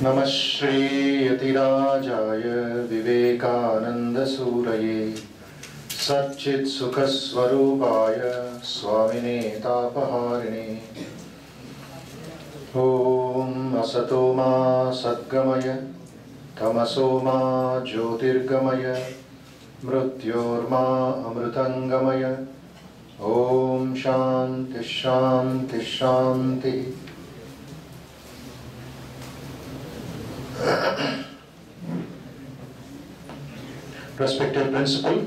नमः श्री यतिराजाय विवेकानंदसूरये सच्चित्सुखस्वरूपाय स्वामिने तापहारिणे ॐ असतो मा सद्गमय तमसो मा ज्योतिर्गमय मृत्योर्मा अमृतंगमय ॐ शांति शांति शांति। Respected principal,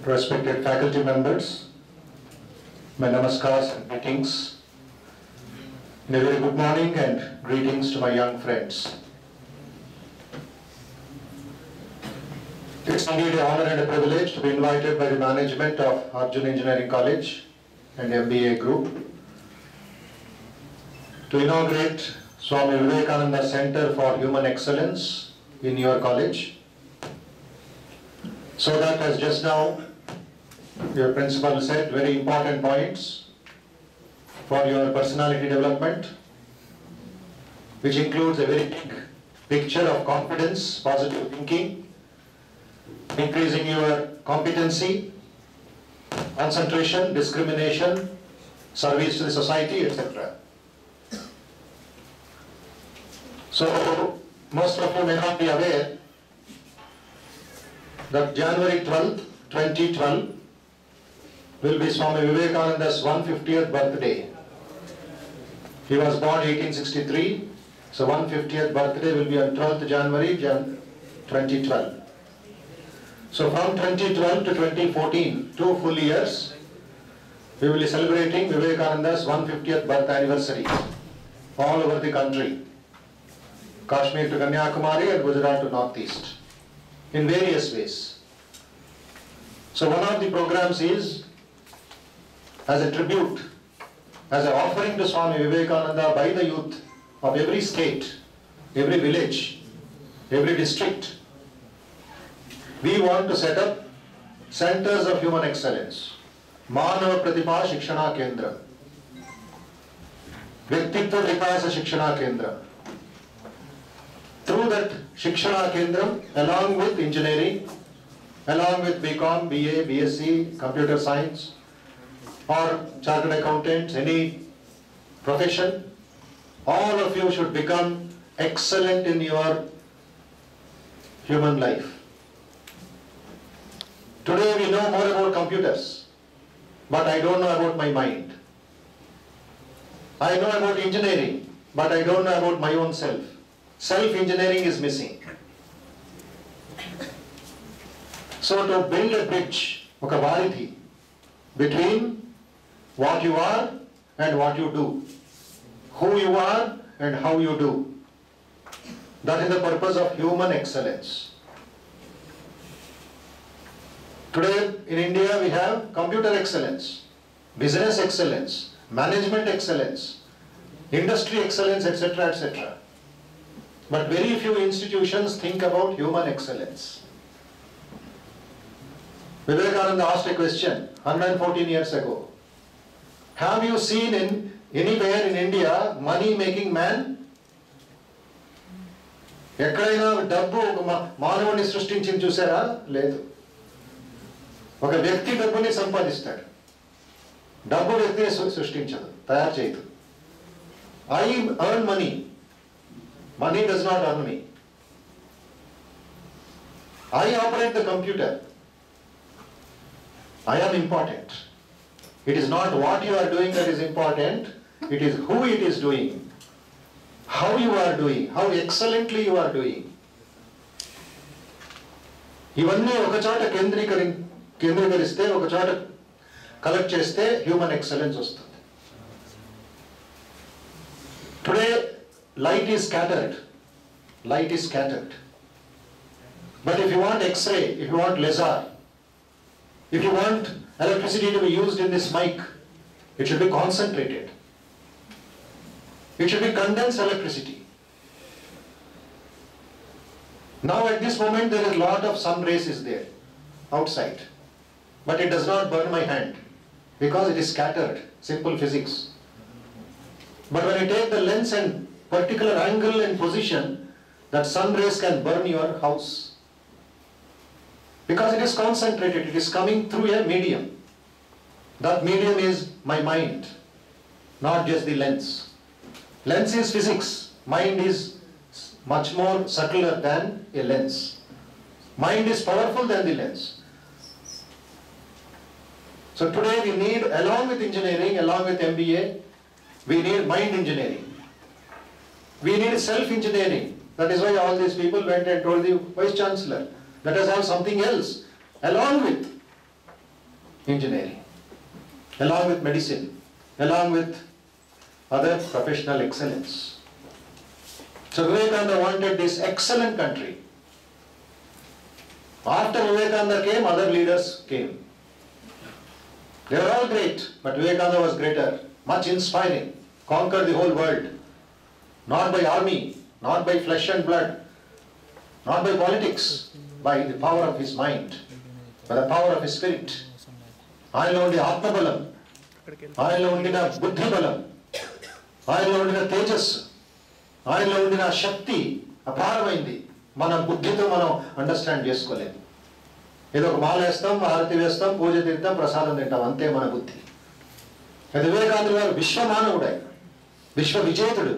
respected faculty members, my namaskars and greetings. A very good morning and greetings to my young friends. It's indeed an honor and a privilege to be invited by the management of Arjun Engineering College and MBA Group to inaugurate Swami Vivekananda Center for Human Excellence in your college. So that, as just now your principal said, very important points for your personality development, which includes a very big picture of confidence, positive thinking, increasing your competency, concentration, discrimination, service to the society, etc. So, most of you may not be aware that January 12th, 2012 will be Swami Vivekananda's 150th birthday. He was born 1863, so 150th birthday will be on 12th January 2012. So from 2012 to 2014, 2 full years, we will be celebrating Vivekananda's 150th birth anniversary all over the country. Kashmir to Kanyakumari and Gujarat to Northeast, in various ways. So one of the programs is as a tribute, as an offering to Swami Vivekananda by the youth of every state, every village, every district. We want to set up centers of human excellence. Manava Pratibha Shikshana Kendra, Vyaktitva Vikasa Shikshana Kendra. Through that Shikshana Kendram, along with engineering, along with BCom, BA, BSc, computer science, or chartered accountants, any profession, all of you should become excellent in your human life. Today we know more about computers, but I don't know about my mind. I know about engineering, but I don't know about my own self. Self-engineering is missing. So to build a bridge, oka varidhi, between what you are and what you do, who you are and how you do, that is the purpose of human excellence. Today in India we have computer excellence, business excellence, management excellence, industry excellence, etc., etc. But very few institutions think about human excellence. Vivekananda asked a question 114 years ago. Have you seen anywhere in India money making man? ఎక్కడైనా డబ్బు మానవుని సృష్టించి చూసారా? లేదు. ఒక వ్యక్తి డబ్బుని సంపాదిస్తాడు, డబ్బు వ్యక్తిని సృష్టించదు, తయారు చేయదు. I earn money. Money does not earn me. I operate the computer. I am important. It is not what you are doing that is important, it is who it is doing, how you are doing, how excellently you are doing. ఇవన్నీ ఒక చోట కేంద్రీకరిస్తే, ఒక చోట collect చేస్తే human excellence వస్తుంది. Today light is scattered. Light is scattered. But if you want X-ray, if you want laser, if you want electricity to be used in this mic, it should be concentrated. It should be condensed electricity. Now at this moment there is a lot of sun rays is there outside, but it does not burn my hand because it is scattered. Simple physics. But when you take the lens and particular angle and position, that sun rays can burn your house. Because it is concentrated, it is coming through a medium. That medium is my mind, not just the lens. Lens is physics, mind is much more subtler than a lens. Mind is powerful than the lens. So today we need, along with engineering, along with MBA, we need mind engineering. We need self-engineering. That is why all these people went and told the Vice Chancellor, let us have something else, along with engineering, along with medicine, along with other professional excellence. So Vivekananda wanted this excellent country. After Vivekananda came, other leaders came. They were all great, but Vivekananda was greater, much inspiring, conquered the whole world. Not by army, not by flesh and blood, not by politics, by the power of his mind, by the power of his spirit. ఆయనలో ఉండే ఆత్మబలం, ఆయనలో ఉండిన బుద్ధి బలం, ఆయనలో ఉండిన తేజస్సు, ఆయనలో ఉండిన శక్తి అపారమైంది. మన బుద్ధితో మనం అండర్స్టాండ్ చేసుకోలేము. ఏదో ఒక మాల వేస్తాం, హారతి వేస్తాం, పూజ తింటాం, ప్రసాదం తింటాం, అంతే మన బుద్ధి. అది వివేకానంద గారు విశ్వమానవుడు, ఆయన విశ్వ విజేతుడు.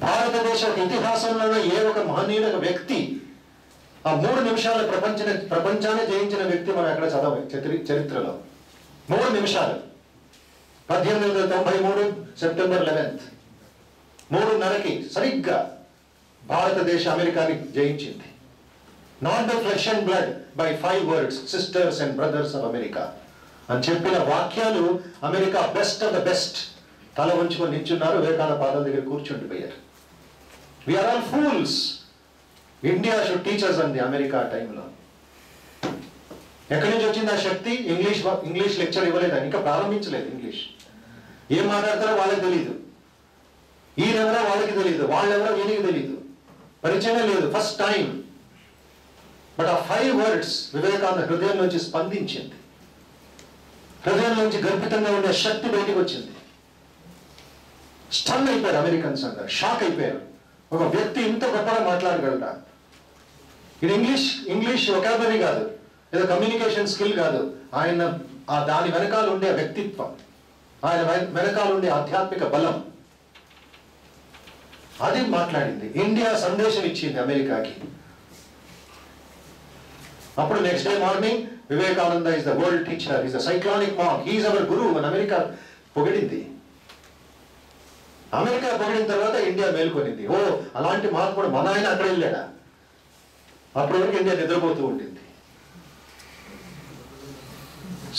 భారతదేశ ఇతిహాసంలోనే ఏ ఒక మహనీయుడు వ్యక్తి ఆ 3 నిమిషాల ప్రపంచాన్ని జయించిన వ్యక్తి మనం ఎక్కడ చదవ చరిత్రలో. 3 నిమిషాలు. 1893 సెప్టెంబర్ 11th 3:30కి సరిగ్గా భారతదేశ అమెరికాని జయించింది. Not by flesh and blood, by 5 words, sisters and brothers of America అని చెప్పిన వాక్యాలు America best of the best తల వంచుకొని నిల్చున్నారు. వివేకానంద పాదాల దగ్గర కూర్చుండిపోయారు. We are all fools. India should teachers అంది అమెరికా టైంలో. ఎక్కడి నుంచి వచ్చింది ఆ శక్తి? ఇంగ్లీష్ లెక్చర్ ఇవ్వలేదు, ఇంకా ప్రారంభించలేదు. ఇంగ్లీష్ ఏం మాట్లాడతారో వాళ్ళకి తెలియదు, ఈయనెవరో వాళ్ళకి తెలియదు, వాళ్ళెవరో వీరికి తెలియదు, పరిచయమే లేదు, ఫస్ట్ టైం. బట్ ఆ 5 words వివేకానంద హృదయం నుంచి స్పందించింది. హృదయం నుంచి గర్భితంగా ఉండే శక్తి బయటికి వచ్చింది. స్టన్ అయిపోయారు అమెరికన్స్ అందరు, షాక్ అయిపోయారు. ఒక వ్యక్తి ఇంత గొప్పగా మాట్లాడగలరా? ఇది ఇంగ్లీష్ వొకాబులరీ కాదు, ఏదో కమ్యూనికేషన్ స్కిల్ కాదు. ఆయన దాని వెనకాల ఉండే వ్యక్తిత్వం, ఆయన వెనకాల ఉండే ఆధ్యాత్మిక బలం, అది మాట్లాడింది. ఇండియా సందేశం ఇచ్చింది అమెరికాకి. అప్పుడు next day morning Vivekananda is the world teacher, is the cyclonic monk, he is our guru అని అమెరికా పొగిడింది. అమెరికా పొగిడిన తర్వాత ఇండియా మేల్కొనింది. ఓ, అలాంటి మహాత్ముడు మన ఆయన అక్కడ వెళ్ళాడా? అప్పటి వరకు ఇండియా నిద్రపోతూ ఉంటుంది.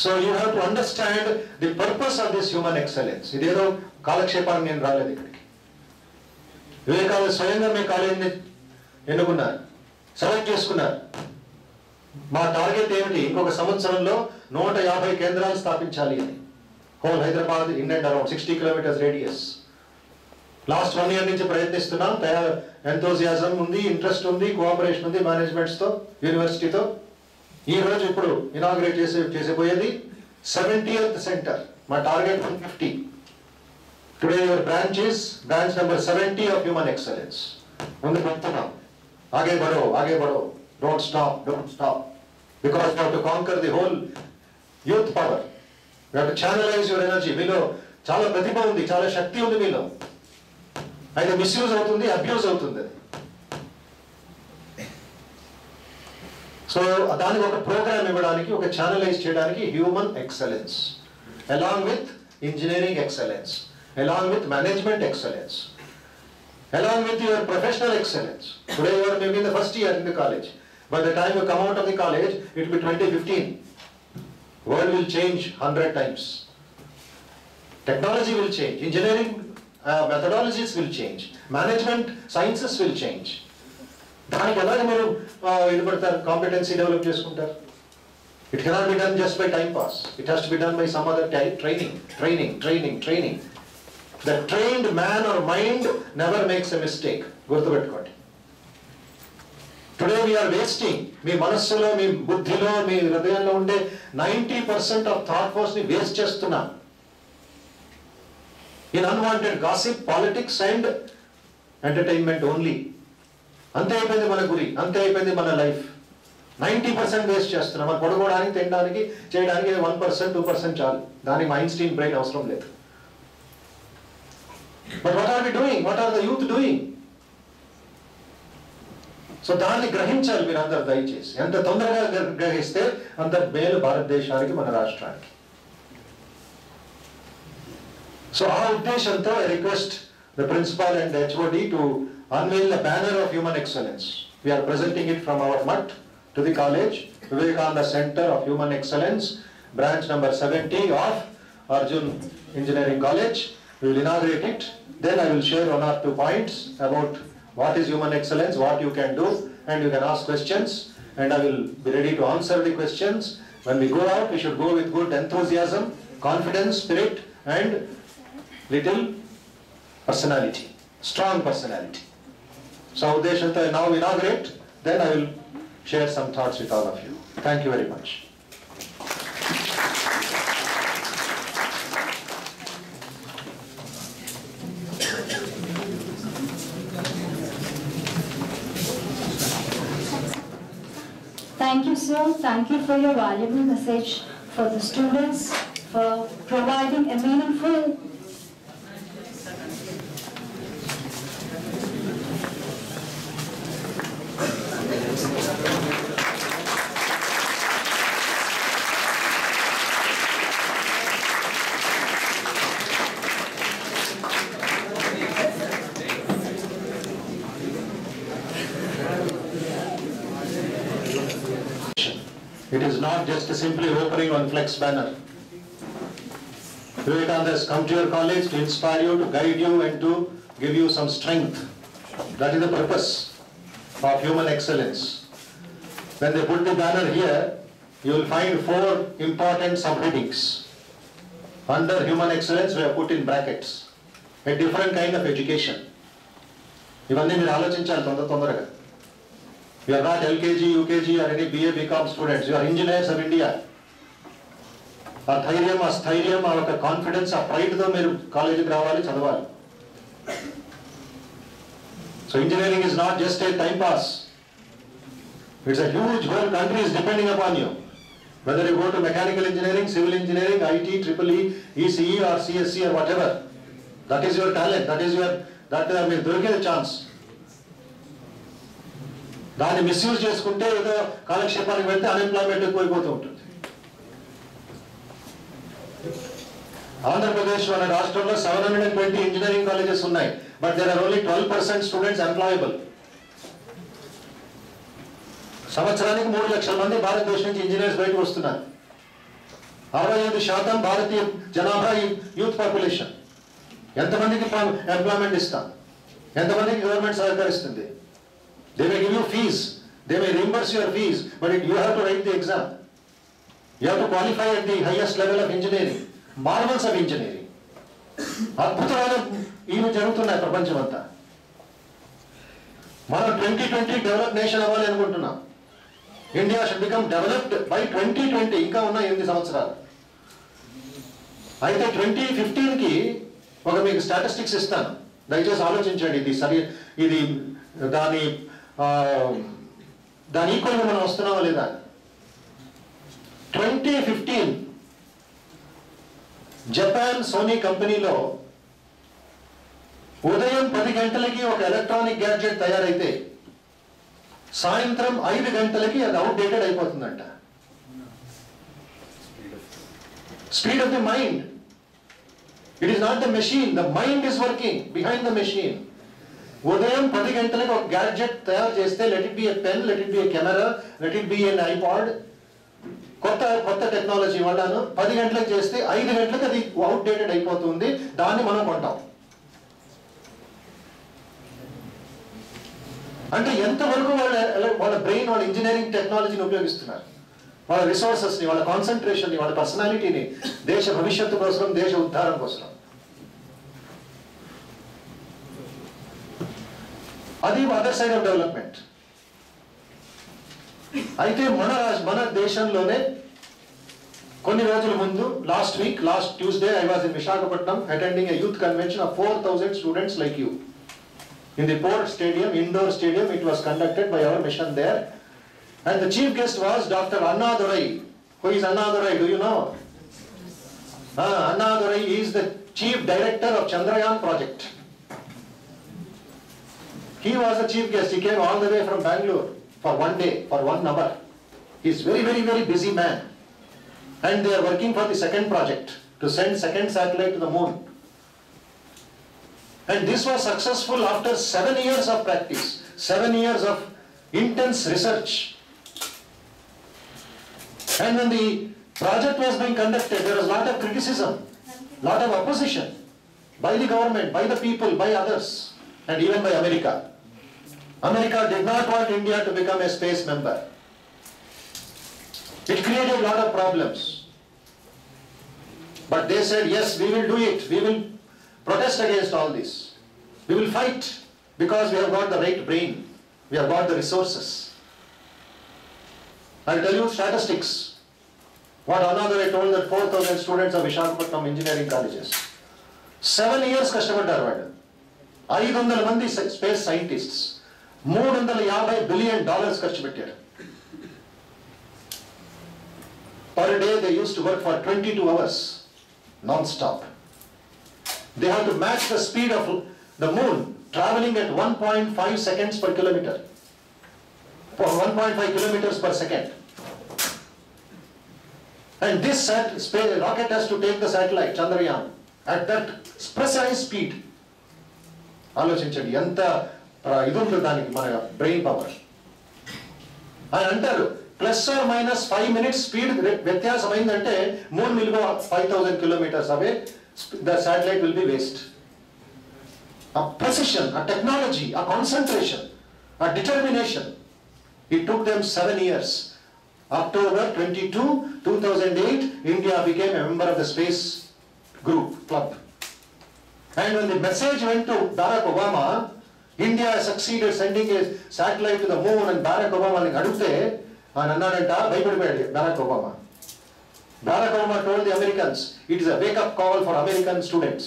So you have to understand the purpose of this human excellence. ఇదేదో కాలక్షేపానికి నేను రాలేదు ఇక్కడికి. వివేకానంద స్వయంగా మీ కాలేజీని ఎన్నుకున్నారు, సెలెక్ట్ చేసుకున్నారు. మా టార్గెట్ ఏమిటి? ఇంకొక సంవత్సరంలో 150 కేంద్రాలు స్థాపించాలి అని. Whole Hyderabad, in and around 60 kilometers radius. Last 1 year నుంచి ప్రయత్నిస్తున్నాం. ఎంతోజియాజం ఉంది, ఇంట్రెస్ట్ ఉంది, కోఆపరేషన్ ఉంది మేనేజ్మెంట్స్తో, యూనివర్సిటీతో. ఈ రోజు ఇప్పుడు ఇనాగ్రేట్ చేసేపోయేది 70th సెంటర్. మా target 150. Today your branch number 70 of human excellence. ముందు పెడుతున్నాం. ఆగే Badho, don't stop. Because you have to conquer the whole youth power. You have to channelize your energy. మీలో చాలా ప్రతిభ ఉంది, చాలా శక్తి ఉంది మీలో. అయితే మిస్యూజ్ అవుతుంది, అబ్యూజ్ అవుతుంది. సో దానికి ఒక ప్రోగ్రామ్ ఇవ్వడానికి, ఒక ఛానలైజ్ చేయడానికి human excellence, along with engineering excellence, along with management excellence, along with your professional excellence. Today you are maybe in the first year in the college. By the time you come out of the college, it will be 2015. World will change 100 times. Technology will change. Engineering methodologies will change. Management sciences will change. దానికి ఎలాగ మీరు ఇది పడతారు, competency develop చేసుకుంటారు? It cannot be done just by time pass. It has to be done by some other training. The trained man or mind never makes a mistake. గుర్తుపెట్టుకోండి. Today we are wasting. మీ మనస్సులో, మీ బుద్ధిలో, మీ హృదయంలో ఉండే 90% of thought force ని waste చేస్తున్నాం. in unwanted gossip, politics and entertainment only. అంతే అయిపోయింది మన గురి, అంతే అయిపోయింది మన లైఫ్. 90% వేస్ట్ చేస్తున్నాం. మనం పడుకోవడానికి, తినడానికి, చేయడానికి 1%, 2% చాలు. దానికి ఐన్స్టీన్ బ్రెయిన్ అవసరం లేదు. But what are we doing? What are the youth doing? So దాన్ని గ్రహించాలి మీరు అందరు దయచేసి. ఎంత తొందరగా గ్రహిస్తే అంత మేలు భారతదేశానికి, మన రాష్ట్రానికి. సో ఆ ఉద్దేశంతో I request the principal and HOD to unveil the banner of human excellence. We are presenting it from our MUT to the college, Vivekananda Center of Human Excellence, branch number 70 of Arjun Engineering College. We will inaugurate it. Then I will share 1 or 2 points about what is human excellence, what you can do, and you can ask questions, and I will be ready to answer the questions. When we go out, we should go with good enthusiasm, confidence, spirit, and little personality, strong personality. So Udeshanta, I now inaugurate, then I will share some thoughts with all of you. Thank you very much. Thank you, sir. Thank you for your valuable message for the students, for providing a meaningful It is not just simply opening on flex banner. Vivekananda has come to your college to inspire you, to guide you, and to give you some strength. That is the purpose of human excellence. When they put the banner here, you will find 4 important subheadings. Under human excellence, we have put in brackets a different kind of education. ఇవన్నీ మీరు ఆలోచించాలి తొందరగా. You are not LKG, UKG or any BA, BCom students. You are engineers of India. ఆ ధైర్యం, ఆ స్థైర్యం, ఆ ఒక confidence, ఆ ప్రైడ్తో మీరు కాలేజీకి రావాలి, చదవాలి. So engineering is not just a time pass. It's a huge, whole country is depending upon you. Whether you go to mechanical engineering, civil engineering, IT, EEE, ECE or CSC or whatever. That is your talent. That మీరు దొరికేది chance. దాన్ని misuse చేసుకుంటే ఏదో కాలక్షేపానికి వెళ్తే unemployment ఎక్కువైపోతూ ఉంటుంది. ఆంధ్రప్రదేశ్ మన రాష్ట్రంలో 720 ఇంజనీరింగ్ కాలేజెస్ ఉన్నాయి. But there are only 12% students employable. సంవత్సరానికి 3 లక్షల మంది భారతదేశం నుంచి ఇంజనీర్స్ బయటకు వస్తున్నారు. 65% భారతీయ జనాభా యూత్ పాపులేషన్. ఎంతమందికి ఎంప్లాయ్మెంట్ ఇస్తాం? ఎంతమందికి గవర్నమెంట్ సహకరిస్తుంది? They may give you fees, they may reimburse your fees, but you have to write the exam. You have to qualify at the highest level of engineering. Marvels of engineering. అద్భుతమైన ఇవి జరుగుతున్నాయి ప్రపంచం అంతా. మనం 2020 develop nation అవ్వాలి అనుకుంటున్నాం. India should become developed by 2020. ఇంకా ఉన్న 8 సంవత్సరాలు. అయితే 2015కి ఒక మీకు స్టాటిస్టిక్స్ ఇస్తాను, దయచేసి ఆలోచించండి. ఇది దాని ఈక్వల్గా మనం వస్తున్నామా లేదా? 2015 జపాన్ సోనీ కంపెనీలో ఉదయం 10 గంటలకి ఒక ఎలక్ట్రానిక్ గ్యాడ్జెట్ తయారైతే సాయంత్రం 5 గంటలకి అది అవుట్డేటెడ్ అయిపోతుందంట. Speed of the mind. It is not the machine, the mind is working behind the machine. ఉదయం 10 గంటలకు ఒక గ్యాడ్జెట్ తయారు చేస్తే, let it be a pen, let it be a camera, let it be an iPod, కొత్త technology వల్లను 10 గంటలకు చేస్తే 5 గంటలకు అది అవుట్డేటెడ్ అయిపోతుంది. దాన్ని మనం కొంటాం. అంటే ఎంతవరకు వాళ్ళ బ్రెయిన్, వాళ్ళ ఇంజనీరింగ్ టెక్నాలజీని ఉపయోగిస్తున్నారు, వాళ్ళ రిసోర్సెస్ని, వాళ్ళ కాన్సన్ట్రేషన్ని, వాళ్ళ పర్సనాలిటీని దేశ భవిష్యత్తు కోసం, దేశ ఉద్ధారం కోసం. అది అదర్ సైడ్ ఆఫ్ డెవలప్మెంట్. అయితే మన దేశంలోనే కొన్ని రోజుల ముందు, last Tuesday, I was in Visakhapatnam attending a youth convention of 4,000 students like you. In the Port Stadium, indoor stadium, it was conducted by our mission there. And the chief guest was Dr. Annadurai. Who is Annadurai? Do you know? Annadurai is the chief director of Chandrayaan project. He was the chief guest. He came all the way from Bangalore for one day, for 1 hour. He is very busy man. And they are working for the second project to send second satellite to the moon. And this was successful after 7 years of practice, 7 years of intense research. And when the project was being conducted, there was a lot of criticism, lot of opposition by the government, by the people, by others, and even by America. America did not want India to become a space member. It created a lot of problems. But they said, yes, we will do it. We will protest against all this. We will fight because we have got the right brain. We have got the resources. I'll tell you statistics. What another I told that 4,000 students of Visakhapatnam engineering colleges. 7 years కష్టపడ్డారు వాళ్ళు. 500 మంది space scientists $350 billion ఖర్చు పెట్టారు. Per day they used to work for 22 hours non-stop. They have to match the speed of the moon traveling at 1.5 seconds per kilometer. For 1.5 kilometers per second. And this rocket has to take the satellite Chandrayaan at that precise speed. ఆలోచించండి ఎంత ఇది ఉంటుంది దానికి మన brain power. ఆయన అంటారు +or- 5 minutes speed వ్యత్యాసం అయిందంటే moon will go 5,000 kilometers away, the satellite will be waste. A precision, a technology, a concentration, a determination. It took them 7 years. October 22, 2008, India became a member of the space group, club. And when the message went to Barack Obama, India succeeded sending a satellite to the moon, and Barack Obama అడిగితే ఆయన అన్నాడంట, భయపడిపోయాడు Barack Obama. Barack Obama told the Americans, it is a wake-up call for American students.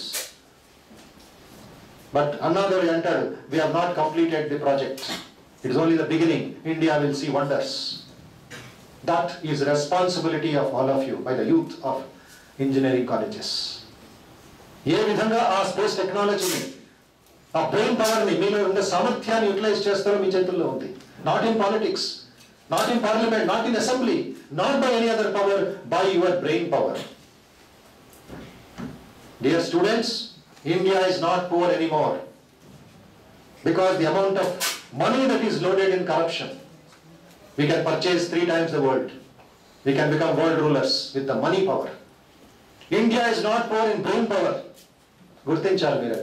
But another antaru, we have not completed the project. It is only the beginning. India will see wonders. That is responsibility of all of you, by the youth of engineering colleges. ఏ విధంగా ఆ space టెక్నాలజీని, ఆ brain పవర్ని, మీలో ఉన్న సామర్థ్యాన్ని utilise చేస్తారో మీ చేతుల్లో ఉంది. Not in politics, not in parliament, not in assembly, not by any other power, by your brain power. Dear students, India is not poor anymore because the amount of money that is loaded in corruption. We can purchase 3 times the world. We can become world rulers with the money power. India is not poor in brain power. గుర్తించాలి మీరు.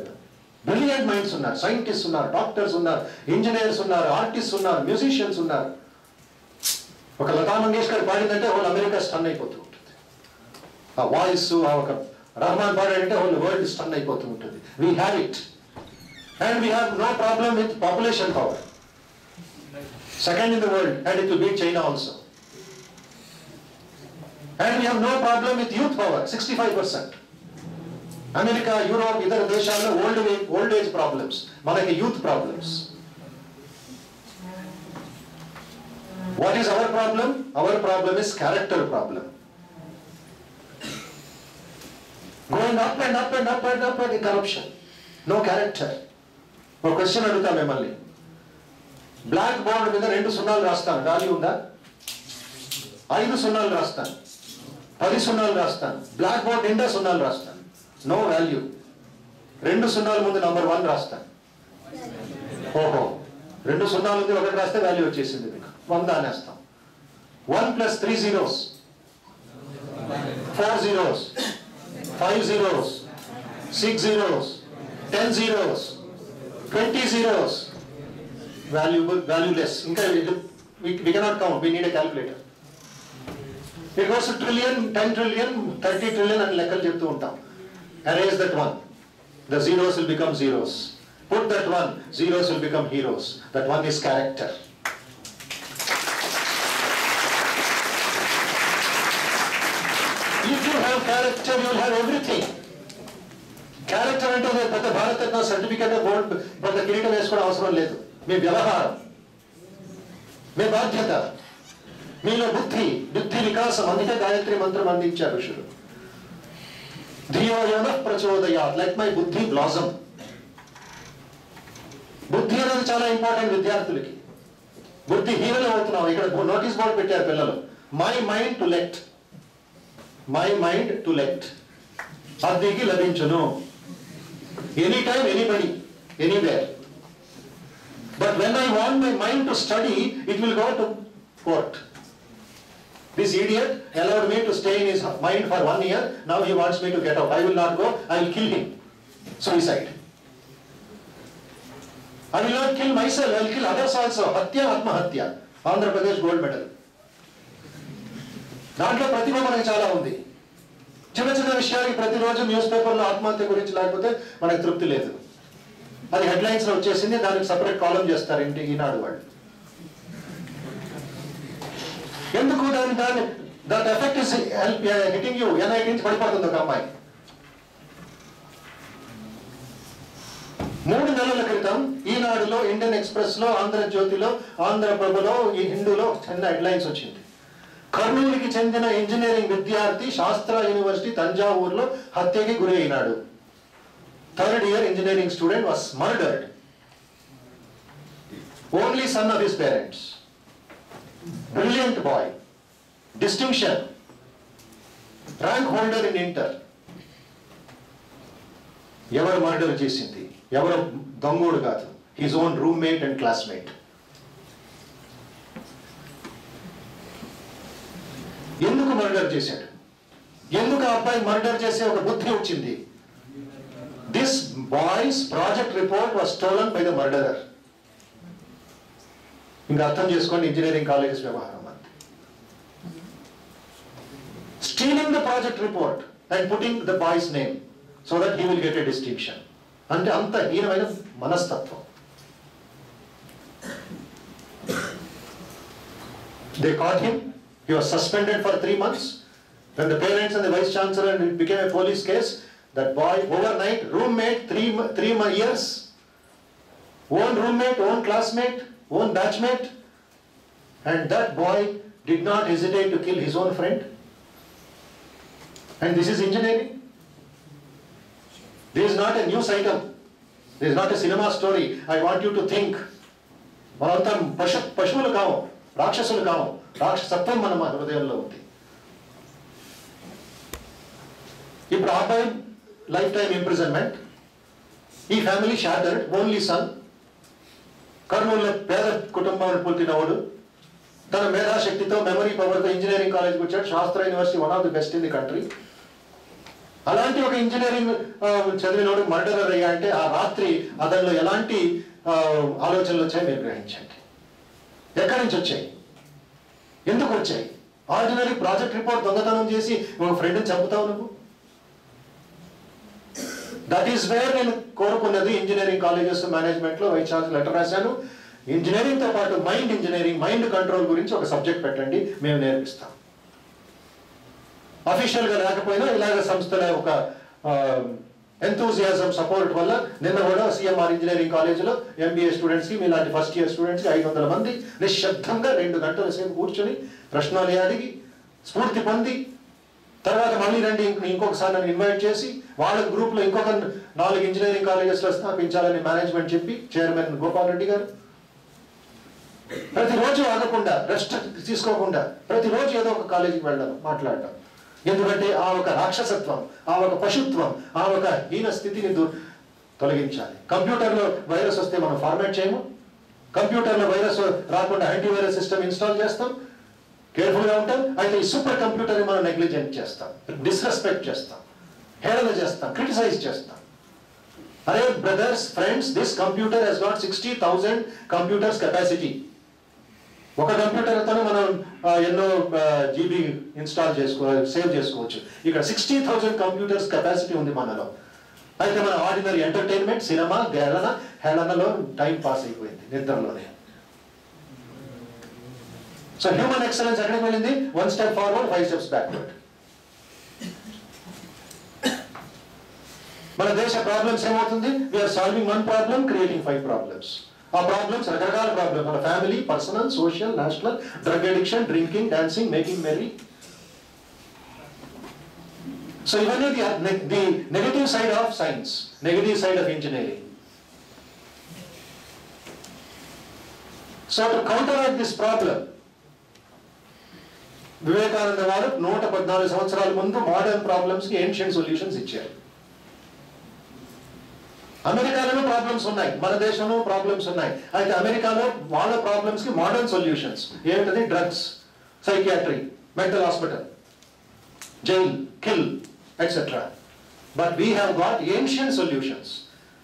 Brilliant minds ఉన్నారు, scientists ఉన్నారు, doctors ఉన్నారు, engineers ఉన్నారు, artists ఉన్నారు, musicians ఉన్నారు. ఒక లతా మంగేష్కర్ పాడిందంటే హోల్ అమెరికా స్టన్ అయిపోతూ ఉంటుంది. ఆ వాయిస్, ఆ ఒక రహమాన్ పాడాడంటే హోల్ వరల్డ్ స్టన్ అయిపోతూ ఉంటుంది. We have it and we have no problem with population power. Second in the world and it will beat China also. And we have no problem with youth power 65%. America, Europe, ఇతర దేశాల్లో old age problems, మనకి youth problems. What is our problem? Our problem is character problem. Going up and up and up and up in corruption. No character. ఒక question అడుగుతా మిమ్మల్ని. Black board మీద 2 సున్నాలు రాస్తాను, value ఉందా? 5 సున్నాలు రాస్తాను, 10 సున్నాలు రాస్తాను. బ్లాక్ బోర్డ్ నిండా సున్నాలు రాస్తాను, నో వాల్యూ. 2 సున్నాల ముందు నంబర్ 1 రాస్తాను. ఓహో, 2 సున్నాల ముందు 1 రాస్తే వాల్యూ వచ్చేసింది మీకు, 100 అనేస్తాం. 1 + 3 zeros, 4 zeros, 5 zeros, 6 zeros, 10 zeros, 20 zeros. Valueless. We cannot count. We need a calculator. It goes to trillion, 10 trillion, 30 trillion and లెక్కలు చెప్తూ ఉంటాం. Erase that 1. The zeros will become zeros. Put that 1. Zeros will become heroes. That 1 is character. If you have character, you will have everything. Character అంటే పెద్ద Bharat Ratna certificate gold పెద్ద కిరీటం వేసుకోవడం అవసరం లేదు. మీ వ్యవహారం, మీ బాధ్యత, మీలో బుద్ధి వికాసం. అందుకే గాయత్రి మంత్రం అందించారు ఋషులు. ధియో యోనః ప్రచోదయాత్, లెట్ మై బుద్ధి బ్లాసమ్. బుద్ధి అనేది చాలా ఇంపార్టెంట్ విద్యార్థులకి. బుద్ధి హీనలు అవుతున్నాం. ఇక్కడ నోటీస్ బోర్డు పెట్టారు పిల్లలు, my mind to let, my mind to let, అద్దెకి లభించును. Any time, anybody, anywhere. But when I want my mind to study, it will go to court. This idiot allowed me to stay in his mind for 1 year. Now he wants me to get out. I will not go. I will kill him. Suicide. I will not kill myself. I will kill others also. Hatya, Atmahatya. Andhra Pradesh gold medal. దాంట్లో ప్రతిభ మనకి చాలా ఉంది. చిన్న చిన్న విషయాలకి ప్రతిరోజు news పేపర్లో ఆత్మహత్య గురించి లేకపోతే మనకి తృప్తి లేదు. అది హెడ్లైన్స్ లో వచ్చేసింది, దానికి సపరేట్ కాలం చేస్తారు ఈనాడు వాళ్ళు. ఎందుకు that effect is hitting you. NIT నుంచి పడిపోతుంది ఒక అమ్మాయి. 3 నెలల క్రితం ఈనాడులో, ఇండియన్ ఎక్స్ప్రెస్ లో, ఆంధ్రజ్యోతిలో, ఆంధ్రప్రభలో, ఈ హిందూలో చిన్న హెడ్లైన్స్ వచ్చింది. కర్నూలుకి చెందిన ఇంజనీరింగ్ విద్యార్థి శాస్త్ర యూనివర్సిటీ తంజావూరులో హత్యకి గురి అయినాడు. 3rd year engineering student was murdered. Only son of his parents. Brilliant boy. Distinction. Rank holder in Inter. ఎవరు మర్డర్ చేసింది? ఎవరు దొంగోడు కాదు. His own roommate and classmate. ఎందుకు మర్డర్ చేశాడు? ఎందుకు ఆ అబ్బాయి మర్డర్ చేసే ఒక బుద్ధి వచ్చింది? This boy's project report was stolen by the murderer. ఇంకా అర్థం చేసుకోండి ఇంజనీరింగ్ కాలేజెస్ వ్యవహారం అంతే. Stealing the project report and putting the boy's name so that he will get a distinction. అంటే అంత హీనమైన మనస్తత్వం. They caught him. He was suspended for 3 months. When the parents and the vice chancellor, and it became a police case, that boy overnight, roommate, 3 years, own roommate, own classmate, own batchmate, and that boy did not hesitate to kill his own friend. And this is engineering. This is not a news item. This is not a cinema story. I want you to think. మనంతా పశువులు కావు, రాక్షసులు కావు. రాక్షసత్వం మన హృదయంలో ఉంది. ఇప్పుడు ఆ అబ్బాయి లైఫ్ టైమ్ ఇంప్రిజన్మెంట్. ఈ ఫ్యామిలీ షాటర్డ్, ఓన్లీ సన్, కర్నూలులో పేద కుటుంబాన్ని పుట్టినవాడు, తన మేధాశక్తితో, మెమరీ పవర్తో ఇంజనీరింగ్ కాలేజ్కి వచ్చాడు. శాస్త్ర university, one of the best in the country. అలాంటి ఒక ఇంజనీరింగ్ చదివినోడు మర్డరర్ అయ్యా అంటే ఆ రాత్రి అతనిలో ఎలాంటి ఆలోచనలు వచ్చాయి మీరు గ్రహించండి. ఎక్కడి నుంచి వచ్చాయి? ఎందుకు వచ్చాయి? ఆర్డినరీ ప్రాజెక్ట్ రిపోర్ట్ దొంగతనం చేసి ఒక ఫ్రెండ్ని చంపుతావు నువ్వు. దట్ ఈస్ వేర్ నేను కోరుకున్నది. ఇంజనీరింగ్ కాలేజెస్ మేనేజ్మెంట్లో వైస్ ఛాన్సలర్ లెటర్ రాశాను. ఇంజనీరింగ్తో పాటు మైండ్ ఇంజనీరింగ్, మైండ్ కంట్రోల్ గురించి ఒక సబ్జెక్ట్ పెట్టండి, మేము నేర్పిస్తాం. అఫీషియల్గా లేకపోయినా ఇలాగ సంస్థల ఒక ఎంతూజియాజం సపోర్ట్ వల్ల నిన్న కూడా CMR ఇంజనీరింగ్ కాలేజీలో MBA స్టూడెంట్స్కి, మీలాంటి ఫస్ట్ ఇయర్ స్టూడెంట్స్కి 500 మంది నిశ్శబ్దంగా 2 గంటల సేపు కూర్చొని ప్రశ్నలు అడిగి స్ఫూర్తి పొంది, తర్వాత మళ్ళీ రండి ఇంకొకసారి నన్ను ఇన్వైట్ చేసి వాళ్ళ గ్రూప్లో ఇంకొక 4 ఇంజనీరింగ్ కాలేజెస్లో స్థాపించాలని మేనేజ్మెంట్ చెప్పి, చైర్మన్ గోపాల్ రెడ్డి గారు ప్రతిరోజు ఆగకుండా, రెస్ట్ తీసుకోకుండా ప్రతిరోజు ఏదో ఒక కాలేజీకి వెళ్ళడం, మాట్లాడడం. ఎందుకంటే ఆ ఒక రాక్షసత్వం, ఆ ఒక పశుత్వం, ఆ ఒక హీన స్థితిని తొలగించాలి. కంప్యూటర్లో వైరస్ వస్తే మనం ఫార్మాట్ చేయము. కంప్యూటర్లో వైరస్ రాకుండా యాంటీవైరస్ సిస్టమ్ ఇన్స్టాల్ చేస్తాం, కేర్ఫుల్గా ఉంటాం. అయితే ఈ సూపర్ కంప్యూటర్ని మనం నెగ్లిజెంట్ చేస్తాం, డిస్రెస్పెక్ట్ చేస్తాం, హేళన చేస్తాం, క్రిటిసైజ్ చేస్తాం. అరే brothers, friends, this computer has got 60,000 computers capacity. ఒక కంప్యూటర్తో మనం ఎన్నో GB ఇన్స్టాల్ సేవ్ చేసుకోవచ్చు. ఇక్కడ 60,000 కంప్యూటర్స్ కెపాసిటీ ఉంది మనలో. అయితే మన ఆర్డినరీ ఎంటర్టైన్మెంట్, సినిమా, హేళనలో టైం పాస్ అయిపోయింది, నిద్రలోనే. సో హ్యూమన్ ఎక్సలెన్స్ ఎక్కడికి వెళ్ళింది? 1 step ఫార్వర్డ్, 5 steps బ్యాక్వర్డ్. మన దేశ ప్రాబ్లమ్స్ ఏమవుతుంది? We are solving one problem, creating 5 problems. ఆ ప్రాబ్లమ్స్ రకరకాల ప్రాబ్లమ్స్, మన family, personal, social, national, drug addiction, drinking, dancing, making merry. So ఇవన్నీ the negative side of science, negative side of engineering. So to counteract this problem, Vivekananda గారు 114 సంవత్సరాల ముందు modern problems కి ancient solutions ఇచ్చారు. అమెరికాలో problems ఉన్నాయి, మన దేశంలో ప్రాబ్లమ్స్ ఉన్నాయి. అయితే అమెరికాలో వాళ్ళ ప్రాబ్లమ్స్ కి మోడర్న్ సొల్యూషన్స్ ఏమిటది? Drugs, psychiatry, mental hospital, jail, kill, etc. But we have got ancient solutions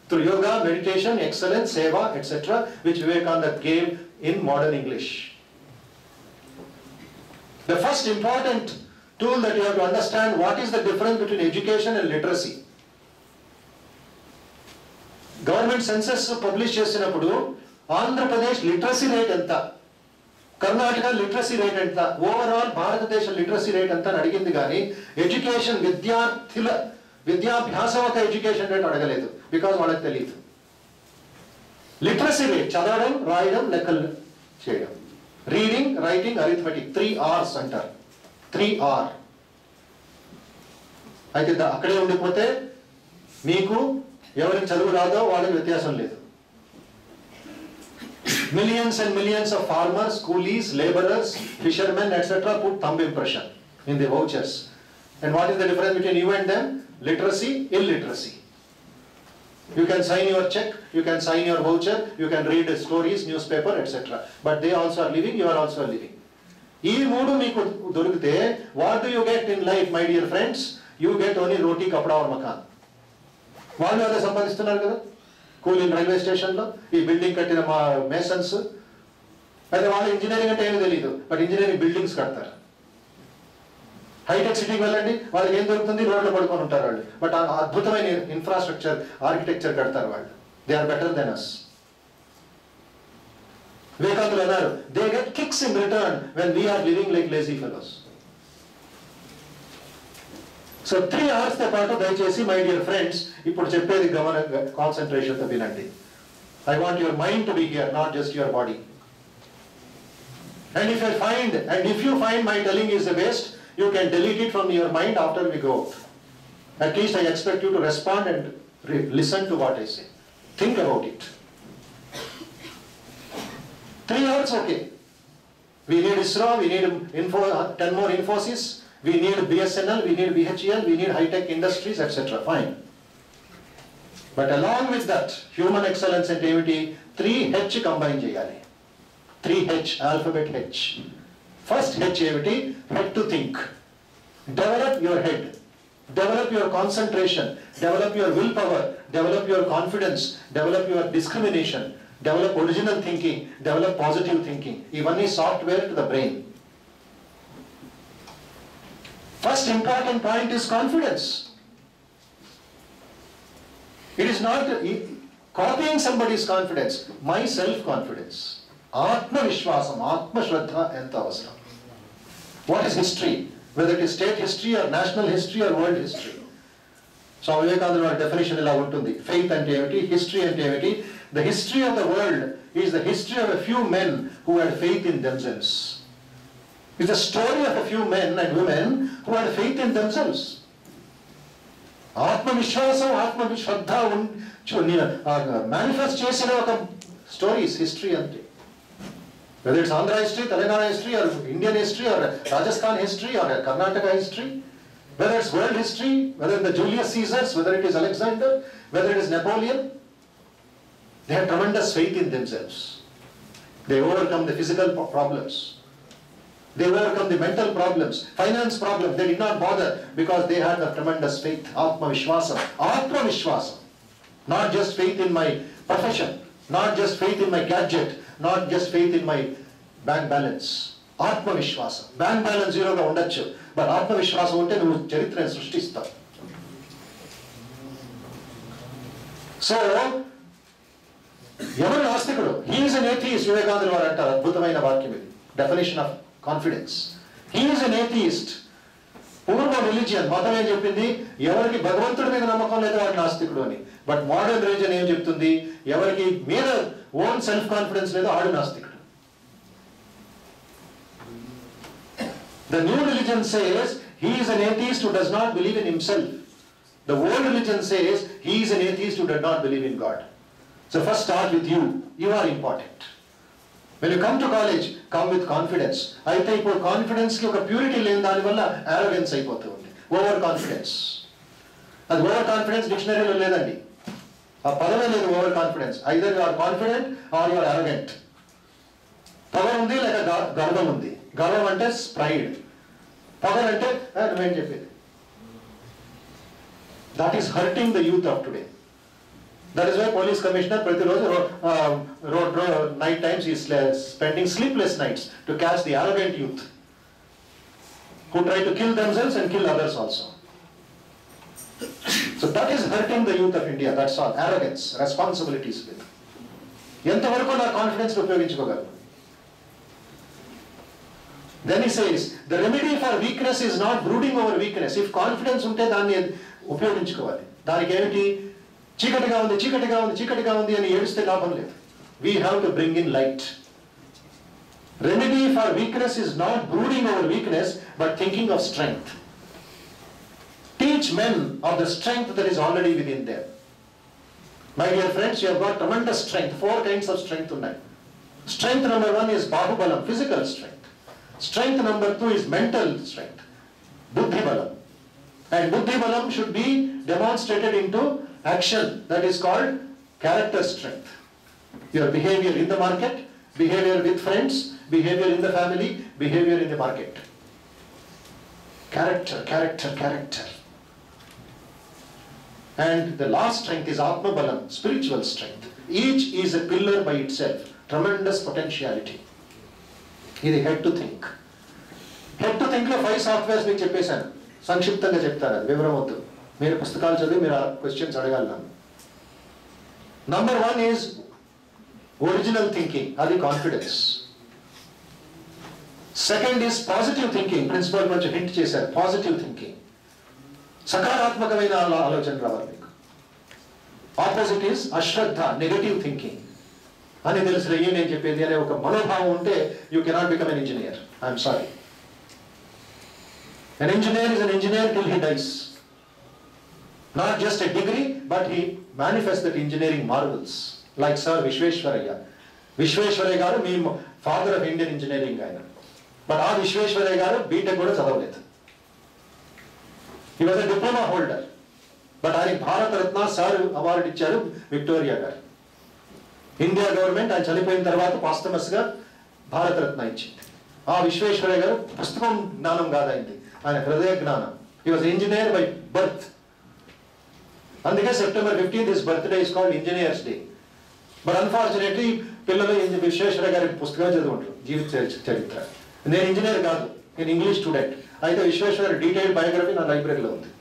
through yoga, meditation, excellence, seva, etc., which Vivekananda gave in modern English. The first important tool that you have to understand, what is the difference between education and literacy. Government census publish చేసినప్పుడు Andhra Pradesh literacy rate ఎంత, Karnataka literacy rate ఎంత, overall భారతదేశ literacy rate ఎంత అని అడిగింది. కానీ education, విద్యాభ్యాసం ఒక ఎడ్యుకేషన్ రేట్ అడగలేదు, బికాజ్ వాళ్ళకి తెలియదు. లిటరసీ రేట్ చదవడం, రాయడం, లెక్కలు చేయడం, రీడింగ్, రైటింగ్, అరిథమెటిక్, 3 R's అంటారు. 3 R. అయితే అక్కడే ఉండిపోతే మీకు ఎవరికి చదువు రాదో వాళ్ళకి వ్యత్యాసం లేదు. Millions and millions of farmers, coolies, laborers, fishermen, etc. put thumb impression in the vouchers. And what is the difference between you and them? Literacy, illiteracy. You can sign your check, you can sign your voucher, you can read stories, newspaper, etc. But they also are living, you are also living. ఈ మూడు మీకు దొరికితే what do you get in life, my dear friends? You get only roti, kapda or makan. వాళ్ళు అదే సంపాదిస్తున్నారు కదా, కూలీలు railway స్టేషన్లో, ఈ బిల్డింగ్ కట్టిన మా మేసన్స్. అయితే వాళ్ళు ఇంజనీరింగ్ అంటే ఏమీ తెలియదు, బట్ ఇంజనీరింగ్ బిల్డింగ్స్ కడతారు. హైటెక్ సిటీకి వెళ్ళండి, వాళ్ళకి ఏం దొరుకుతుంది? రోడ్లో పడుకొని ఉంటారు వాళ్ళు, బట్ అద్భుతమైన ఇన్ఫ్రాస్ట్రక్చర్, ఆర్కిటెక్చర్ కడతారు వాళ్ళు. They are better than us. వివేకానందులు అన్నారు, they get kicks in return when we are living like lazy fellows. So 3 R's తో పాటు దయచేసి మై డియర్ ఫ్రెండ్స్ ఇప్పుడు చెప్పేది కాన్సన్ట్రేషన్ తో వినండి. I want your mind to be here, not just your body. And if you find my telling is the best, you can delete it from your mind after we go out. At least I expect you to respond and listen to what I say. Think about it. 3 R's, okay. We need ISRO, we need 10 more Infosys, we need BSNL, we need BHEL, we need high-tech industries, etc. Fine. But along with that, human excellence and activity, 3H combine cheyali. 3H, alphabet H. First H activity, head to think. Develop your head. Develop your concentration. Develop your willpower. Develop your confidence. Develop your discrimination. Develop original thinking. Develop positive thinking. Even is software to the brain. First important point is confidence. It is not copying somebody's confidence, my self-confidence. Atma Vishwasam, Atma Shraddha enta avasaram. What is history? Whether it is state history or national history or world history. So Vivekananda definition ila untundi. Faith and deity, history and deity. The history of the world is the history of a few men who had faith in themselves. It's a story of a few men and women who had faith in themselves. Atma Vishwasam, Atma Shraddha manifest chesina oka stories, history ante. Whether it's Andhra history, Telangana history, or Indian history, or Rajasthan history, or Karnataka history, whether it's world history, whether it's the Julius Caesars, whether it is Alexander, whether it is Napoleon, they have tremendous faith in themselves. They overcome the physical problems. They overcome the mental problems, finance problems. They did not bother because they had a tremendous faith. Atma Vishwasam. Atma Vishwasam. Not just faith in my profession, not just faith in my gadget, not just faith in my bank balance. Atma Vishwasam. Bank balance zero ga undachu, but Atma Vishwasam unte nu charitranu srishtistavu. So, ఎవరు నాస్తికుడు? He is an atheist. Vivekananda వారు అంటారు, అద్భుతమైన వాక్యం ఇది. Definition of confidence. He is an atheist పూర్వ religion మతం ఏం చెప్పింది, ఎవరికి భగవంతుడి మీద నమ్మకం లేదో వాడు నాస్తికుడు అని. బట్ మోడర్న్ రిలీజియన్ ఏం చెప్తుంది, ఎవరికి మీద ఓన్ సెల్ఫ్ కాన్ఫిడెన్స్ లేదో ఆడు నాస్తికుడు. The new religion says he is an atheist who does not believe in himself. The old religion says he is an atheist who does not believe in God. So first start with you. You are important. When you come to college, come with confidence. అయితే ఇప్పుడు confidence కి ఒక purity లేని దాని వల్ల arrogance అయిపోతుంది, over confidence. అది over confidence డిక్షనరీలో లేదండి, ఆ పదమే లేదు over confidence. Either you are confident or you are arrogant. పదం ఉంది లేక గర్వం ఉంది. గర్వం అంటే ప్రైడ్, పవర్ అంటే నువ్వేం చెప్పేది. That is hurting the youth of today. That is why police commissioner ప్రతిరోజు road night times is spending sleepless nights to catch the arrogant youth who try to kill themselves and kill others also. So that is hurting the youth of India. That's all. Arrogance, responsibilities with. ఎంతవరకు నా confidence ఉపయోగించుకోగలను. Then he says, the remedy for weakness is not brooding over weakness. If confidence ఉంటే దాన్ని ఉపయోగించుకోవాలి. దానికి ఏమిటి, చీకటిగా ఉంది చీకటిగా ఉంది చీకటిగా ఉంది అని ఏడిస్తే లాభం లేదు. We have to bring in light. Remedy for weakness is not brooding over weakness, but thinking of strength. Teach men of the strength that is already within them. My dear friends, you have got tremendous strength. 4 kinds of strength ఉన్నాయి. Strength number 1 is bahubalam, physical strength. Strength number 2 is mental strength, buddhi balam. And buddhi balam should be demonstrated into action. That is called character strength. Your behavior in the market, behavior with friends, behavior in the family, behavior in the market. Character, character, character. And the last strength is atma balam, spiritual strength. Each is a pillar by itself, tremendous potentiality. ఇది head to think. Head to think లో 5 softwares మీకు చెప్పేశాను, సంక్షిప్తంగా చెప్తాను, అది వివరం వద్దు. మీరు పుస్తకాలు చదివి మీరు క్వశ్చన్స్ అడగాలి నన్ను. నంబర్ 1 ఈజ్ ఒరిజినల్ థింకింగ్, అది confidence. Second is positive thinking, principal కొంచెం హింట్ చేశారు. పాజిటివ్ థింకింగ్, సకారాత్మకమైన ఆలోచన రావాలి మీకు. ఆపోజిట్ ఈజ్ అశ్రద్ధ, నెగటివ్ థింకింగ్. అని తెలుసు ఏం నేను చెప్పేది అనే ఒక మనోభావం ఉంటే you cannot become an engineer. I'm sorry. An engineer is an engineer till he dies. Not just a degree, but he manifests that engineering marvels. Like Sir Vishweshwaraya. Vishweshwaraya garu me father of Indian engineering ఆయన. But ఆ విశ్వేశ్వరయ్య గారు BTech కూడా చదవలేదు. He was a diploma holder. But ఆయనకి Bharat Ratna sir award ఇచ్చారు Victoria గారు. India government ఆయన చనిపోయిన తర్వాత పాస్టమస్ గా భారతరత్న ఇచ్చింది. ఆ విశ్వేశ్వరయ్య గారు పుస్తకం జ్ఞానం కాదైంది, ఆయన హృదయ జ్ఞానం. He was engineer by birth. అందుకే September 15th his birthday is called engineers day. But unfortunately పిల్లలు విశ్వేశ్వరయ్య గారి పుస్తకం చదువుకుంటారు, జీవిత చరిత్ర. నేను ఇంజనీర్ కాదు, నేను ఇంగ్లీష్ స్టూడెంట్. అయితే విశ్వేశ్వరయ్య డీటెయిల్డ్ బయోగ్రఫీ నా లైబ్రరీలో ఉంది.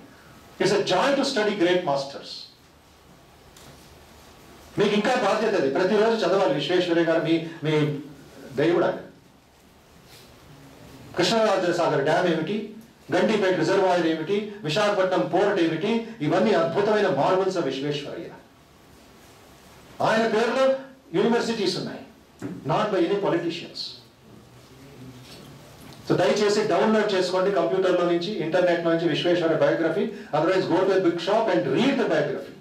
It's a Joy to study great masters. మీకు ఇంకా బాధ్యత అది, ప్రతిరోజు చదవాలి. విశ్వేశ్వరయ్య గారు మీ దేవుడు ఆయన. కృష్ణరాజసాగర్ డ్యామ్ ఏమిటి, గండిపేట రిజర్వాయర్ ఏమిటి, విశాఖపట్నం పోర్ట్ ఏమిటి, ఇవన్నీ అద్భుతమైన మార్వల్స్ ఆఫ్ విశ్వేశ్వరయ్య. ఆయన పేరులో యూనివర్సిటీస్ ఉన్నాయి, not by any politicians. So దయచేసి డౌన్లోడ్ చేసుకోండి కంప్యూటర్లో నుంచి, ఇంటర్నెట్ నుంచి Visvesvaraya biography. Otherwise go to big shop and read the biography.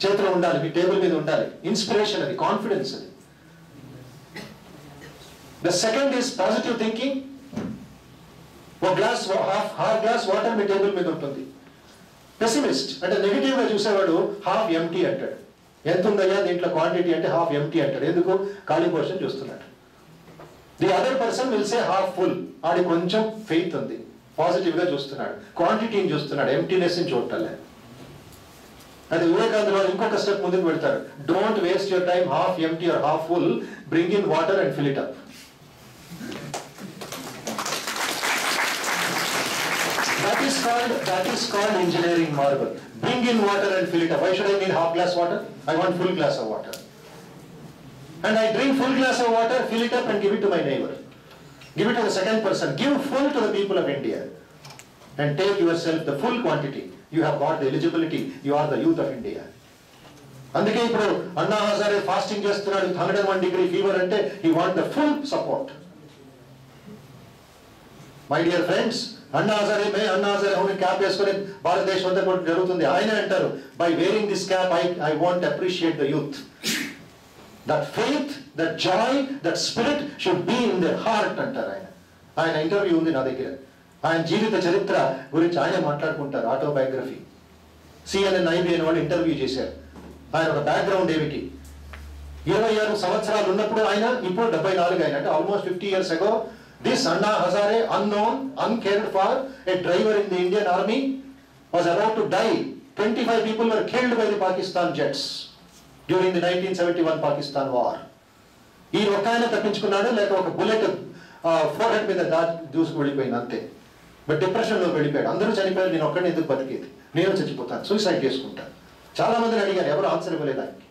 చేతిలో ఉండాలి, మీ టేబుల్ మీద ఉండాలి. ఇన్స్పిరేషన్ అది, కాన్ఫిడెన్స్ అది. The second is positive thinking. ఒక గ్లాస్ హాఫ్ గ్లాస్ వాటర్ మీ టేబుల్ మీద ఉంటుంది. పెసిమిస్ట్ అంటే నెగిటివ్ గా చూసేవాడు హాఫ్ ఎంటీ అంటాడు. ఎంత ఉందయ్యా దీంట్లో క్వాంటిటీ అంటే హాఫ్ ఎంటీ అంటాడు. ఎందుకు, ఖాళీ పోర్షన్ చూస్తున్నాడు. The other person will say half full. ఆడి కొంచెం ఫెయిత్ ఉంది, పాజిటివ్ గా చూస్తున్నాడు, క్వాంటిటీని చూస్తున్నాడు, ఎంటీనెస్ ని చూడటలే. అది వివేకానంద ఇంకొక స్టెప్ ముందుకు పెడతారు. Don't waste your time half empty or half full, bring in water and fill it up. That is called engineering marvel. Bring in water and fill it up. Why should I need half glass water? I want full glass of water. And I drink full glass of water, fill it up and give it to my neighbor. Give it to the second person. Give full to the people of India. and take yourself the full quantity. You have got the eligibility. You are the youth of India. అందుకే ఇప్పుడు Anna Hazare fasting చేస్తున్నాడు, 101 degree fever అంటే he want the full support. My dear friends, Anna Hazare అవును cap వేసుకొని భారతదేశం అంతా కూడా జరుగుతుంది. ఆయన అంటారు, by wearing this cap I want to appreciate the youth. That faith, that joy, that spirit should be in their heart అంటారు ఆయన. ఆయన ఇంటర్వ్యూ ఉంది నా దగ్గర. ఆయన జీవిత చరిత్ర గురించి ఆయన మాట్లాడుకుంటారు, ఆటోబయోగ్రఫీ. CNN IBN వాళ్ళు ఇంటర్వ్యూ చేశారు. ఆయన ఒక బ్యాక్గ్రౌండ్ ఏమిటి, 26 సంవత్సరాలు ఉన్నప్పుడు ఆయన, ఇప్పుడు 74 ఆయన, అంటే almost 50 years ago this Anna Hazare, unknown, uncared for, a driver in the Indian army, was about to die. 25 people were killed by the Pakistan jets during the 1971 Pakistan war. ఈ ఒక ఆయన తప్పించుకున్నాడు, లేక ఒక బుల్లెట్ ఫోర్హెడ్ మీద దూసుకు వెళ్ళిపోయింది అంతే. బట్ డిప్రెషన్లో వెళ్ళిపోయాడు. అందరూ చనిపోయారు, నేను ఒక్కడిని ఎందుకు బతికేది, నేను చచ్చిపోతాను, సూసైడ్ చేసుకుంటాను. చాలా మందిని అడిగారు, ఎవరు ఆన్సర్ ఇవ్వలేదు ఆయనకి.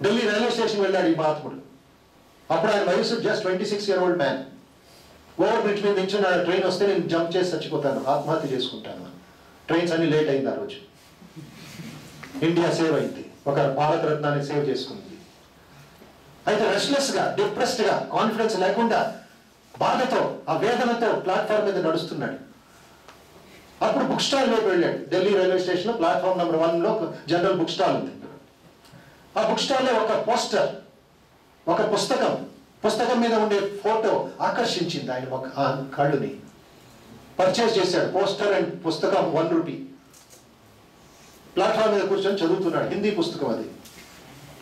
ఢిల్లీ రైల్వే స్టేషన్ వెళ్ళాడు ఈ మహాత్ముడు. అప్పుడు ఆయన వయసు just 26-year-old man. Over bridge మీద నిల్చున్నాడు, ట్రైన్ వస్తే నేను జంప్ చేసి చచ్చిపోతాను, ఆత్మహత్య చేసుకుంటాను. ట్రైన్స్ అన్ని లేట్ అయింది ఆ రోజు. ఇండియా సేవ్ అయింది, ఒక భారత రత్నాన్ని సేవ్ చేసుకుంది. అయితే రెస్ట్లెస్ గా, డిప్రెస్డ్ గా, కాన్ఫిడెన్స్ లేకుండా, బాధతో, ఆ వేదనతో ప్లాట్ఫామ్ మీద నడుస్తున్నాడు. అప్పుడు బుక్ స్టాల్ లోకి వెళ్ళాడు. ఢిల్లీ రైల్వే స్టేషన్ లో ప్లాట్ఫామ్ నెంబర్ 1 లో జనరల్ బుక్ స్టాల్ ఉంది. ఆ బుక్ స్టాల్ లో ఒక పోస్టర్, ఒక పుస్తకం మీద ఉండే ఫోటో ఆకర్షించింది ఆయన కళ్ళుని. పర్చేస్ చేశాడు. పోస్టర్ అండ్ పుస్తకం 1 rupee. ప్లాట్ఫామ్ మీద కూర్చొని చదువుతున్నాడు. హిందీ పుస్తకం అది.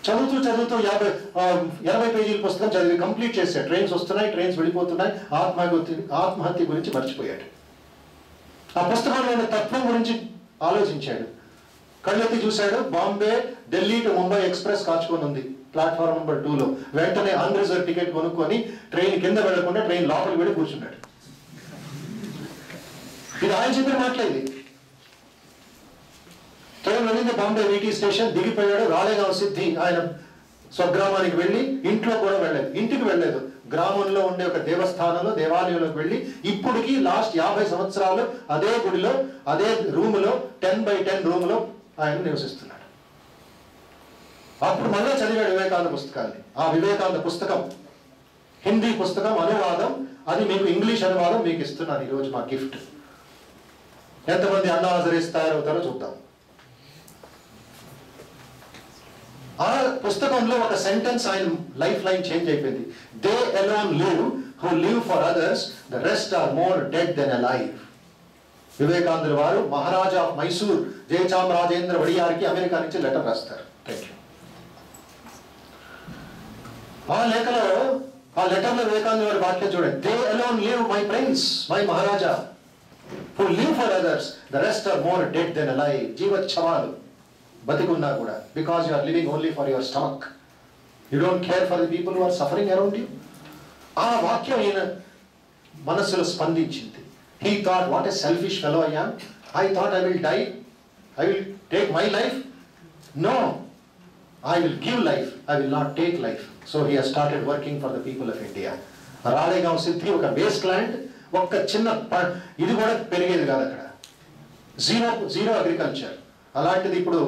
చదువుతూ 80 పేజీల పుస్తకం చదివి కంప్లీట్ చేశాడు. ట్రైన్స్ వస్తున్నాయి, ట్రైన్స్ వెళ్ళిపోతున్నాయి, ఆత్మహత్య గురించి మర్చిపోయాడు. ఆ పుస్తకంలోని తత్వం గురించి ఆలోచించాడు. కళ్ళెత్తి చూశాడు, బాంబే ఢిల్లీ టు ముంబై ఎక్స్ప్రెస్ కాచుకొని ఉంది ప్లాట్ఫామ్ నెంబర్ 2లో. వెంటనే అన్రిజర్వ్ టికెట్ కొనుక్కొని ట్రైన్ కింద వెళ్లకుండా ట్రైన్ లోపలికి వెళ్ళి కూర్చున్నాడు. ఇది ఆయన చెప్పిన మాట్లాడింది. ట్రైన్ వెళ్ళింది బాంబే వీటీ స్టేషన్, దిగిపోయాడు. రాలేగాం సిద్ధి ఆయన స్వగ్రామానికి వెళ్ళి, ఇంట్లో కూడా వెళ్ళలేదు, ఇంటికి వెళ్ళలేదు, గ్రామంలో ఉండే ఒక దేవస్థానంలో, దేవాలయంలోకి వెళ్ళి ఇప్పటికీ లాస్ట్ 50 సంవత్సరాలు అదే గుడిలో, అదే రూములో, 10x10 రూములో ఆయన నివసిస్తున్నాడు. అప్పుడు మళ్ళీ చదివాడు వివేకానంద పుస్తకాన్ని. ఆ వివేకానంద పుస్తకం హిందీ పుస్తకం అనువాదం, అది మీకు ఇంగ్లీష్ అనువాదం మీకు ఇస్తున్నాను ఈరోజు మా గిఫ్ట్. ఎంతమంది అన్నా హజారే తయారవుతారో చూద్దాం. ఆ పుస్తకంలో ఒక సెంటెన్స్ ఆయన లైఫ్ లైన్ చేంజ్ అయిపోయింది. They alone live who live for others, the rest are more dead than alive. వివేకానందుల వారు మహారాజా ఆఫ్ మైసూర్ జయచామరాజేంద్ర వడియార్కి అమెరికా నుంచి లెటర్ రాస్తారు. ఆ లెటర్లో వివేకానంద వారి వాక్యం చూడండి. They alone live my prince, my Maharaja, who live for others, the rest are more dead than alive. జీవోత్సవాలు బతికున్నా కూడా, because you are living only for your stomach, you don't care for the people who are suffering around you. ఆ వాక్యం ఈయన మనస్సులో స్పందించింది. He thought, what a selfish fellow I am. I thought I will die. I will take my life. No, I will give life. I will not take life. So he has started working for the people of India. రాలేగాం సిద్ధి ఒక waste land, ఒక్క చిన్న ఇది కూడా పెరిగేది కాదు అక్కడ. Zero agriculture. అలాంటిది ఇప్పుడు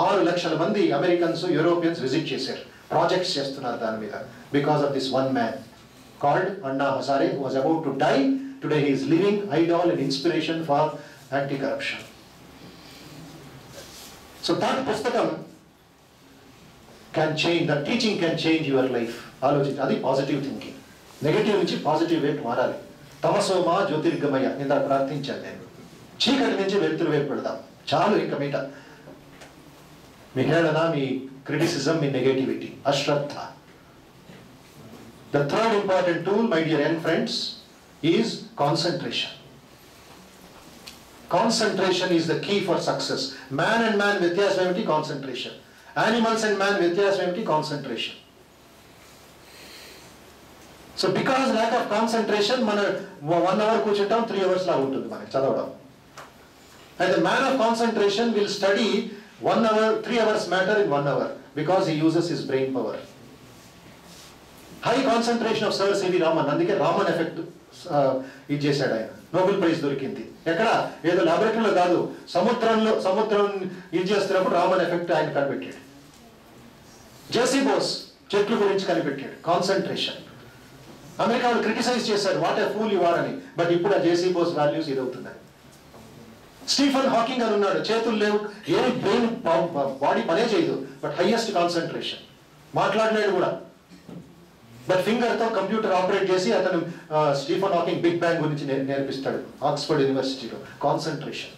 6 లక్షల మంది అమెరికన్స్, యూరోపియన్స్ విజిట్ చేశారు, ప్రాజెక్ట్స్ చేస్తున్నారు దాని మీద. Because of this one man called Anna Hazare, who was about to die. Today he is living idol and inspiration for anti-corruption. So that pustakam can change, that teaching can change your life. Alochina, adi positive thinking. Negative nunchi positive way marali. Tamasoma jyotirgamaya inda prarthinchanu nenu. చీకటి నుంచి వెలుతురు వైపు పెడదాం. చాలు ఇంక మీట మీ హేళన, మీ criticism, మీ negativity, అశ్రద్ధ. The third important tool, my dear young friends, is concentration. Concentration is the key for success. Man and man vyathyasam emiti? Concentration. Animals and man vyathyasam emiti? Concentration. So because lack of concentration, mana 1 hour కూర్చుంటాం, 3 hours లా ఉంటుంది మనకి చదవడం. And the man of concentration will study 1 hour, 3 hours matter in 1 hour, because he uses his brain power. High concentration of Sir C.V. Raman, అందుకే Raman effect ఇది చేశాడు ఆయన. Nobel prize దొరికింది. ఎక్కడ? ఏదో లాబొరేటరీలో కాదు, సముద్రం ఇది చేస్తున్నప్పుడు రామన్ ఎఫెక్ట్ ఆయన కనిపెట్టాడు. జేసీ బోస్ చెట్ల గురించి కనిపెట్టాడు. కాన్సన్ట్రేషన్. అమెరికా వాళ్ళు క్రిటిసైజ్ చేశారు, what a fool you are అని. బట్ ఇప్పుడు ఆ జేసీ బోస్ వాల్యూస్ ఇదవుతున్నాయి. స్టీఫెన్ హాకింగ్ అని ఉన్నాడు, చేతులు లేవు, ఏ బ్రెయిన్ బాడీ పనే చేయదు, బట్ హైయెస్ట్ కాన్సన్ట్రేషన్. మాట్లాడలేడు కూడా, బట్ ఫింగర్తో కంప్యూటర్ ఆపరేట్ చేసి అతను స్టీఫెన్ హాకింగ్ బిగ్ బ్యాంగ్ గురించి నేర్పిస్తాడు ఆక్స్ఫర్డ్ యూనివర్సిటీలో. కాన్సన్ట్రేషన్.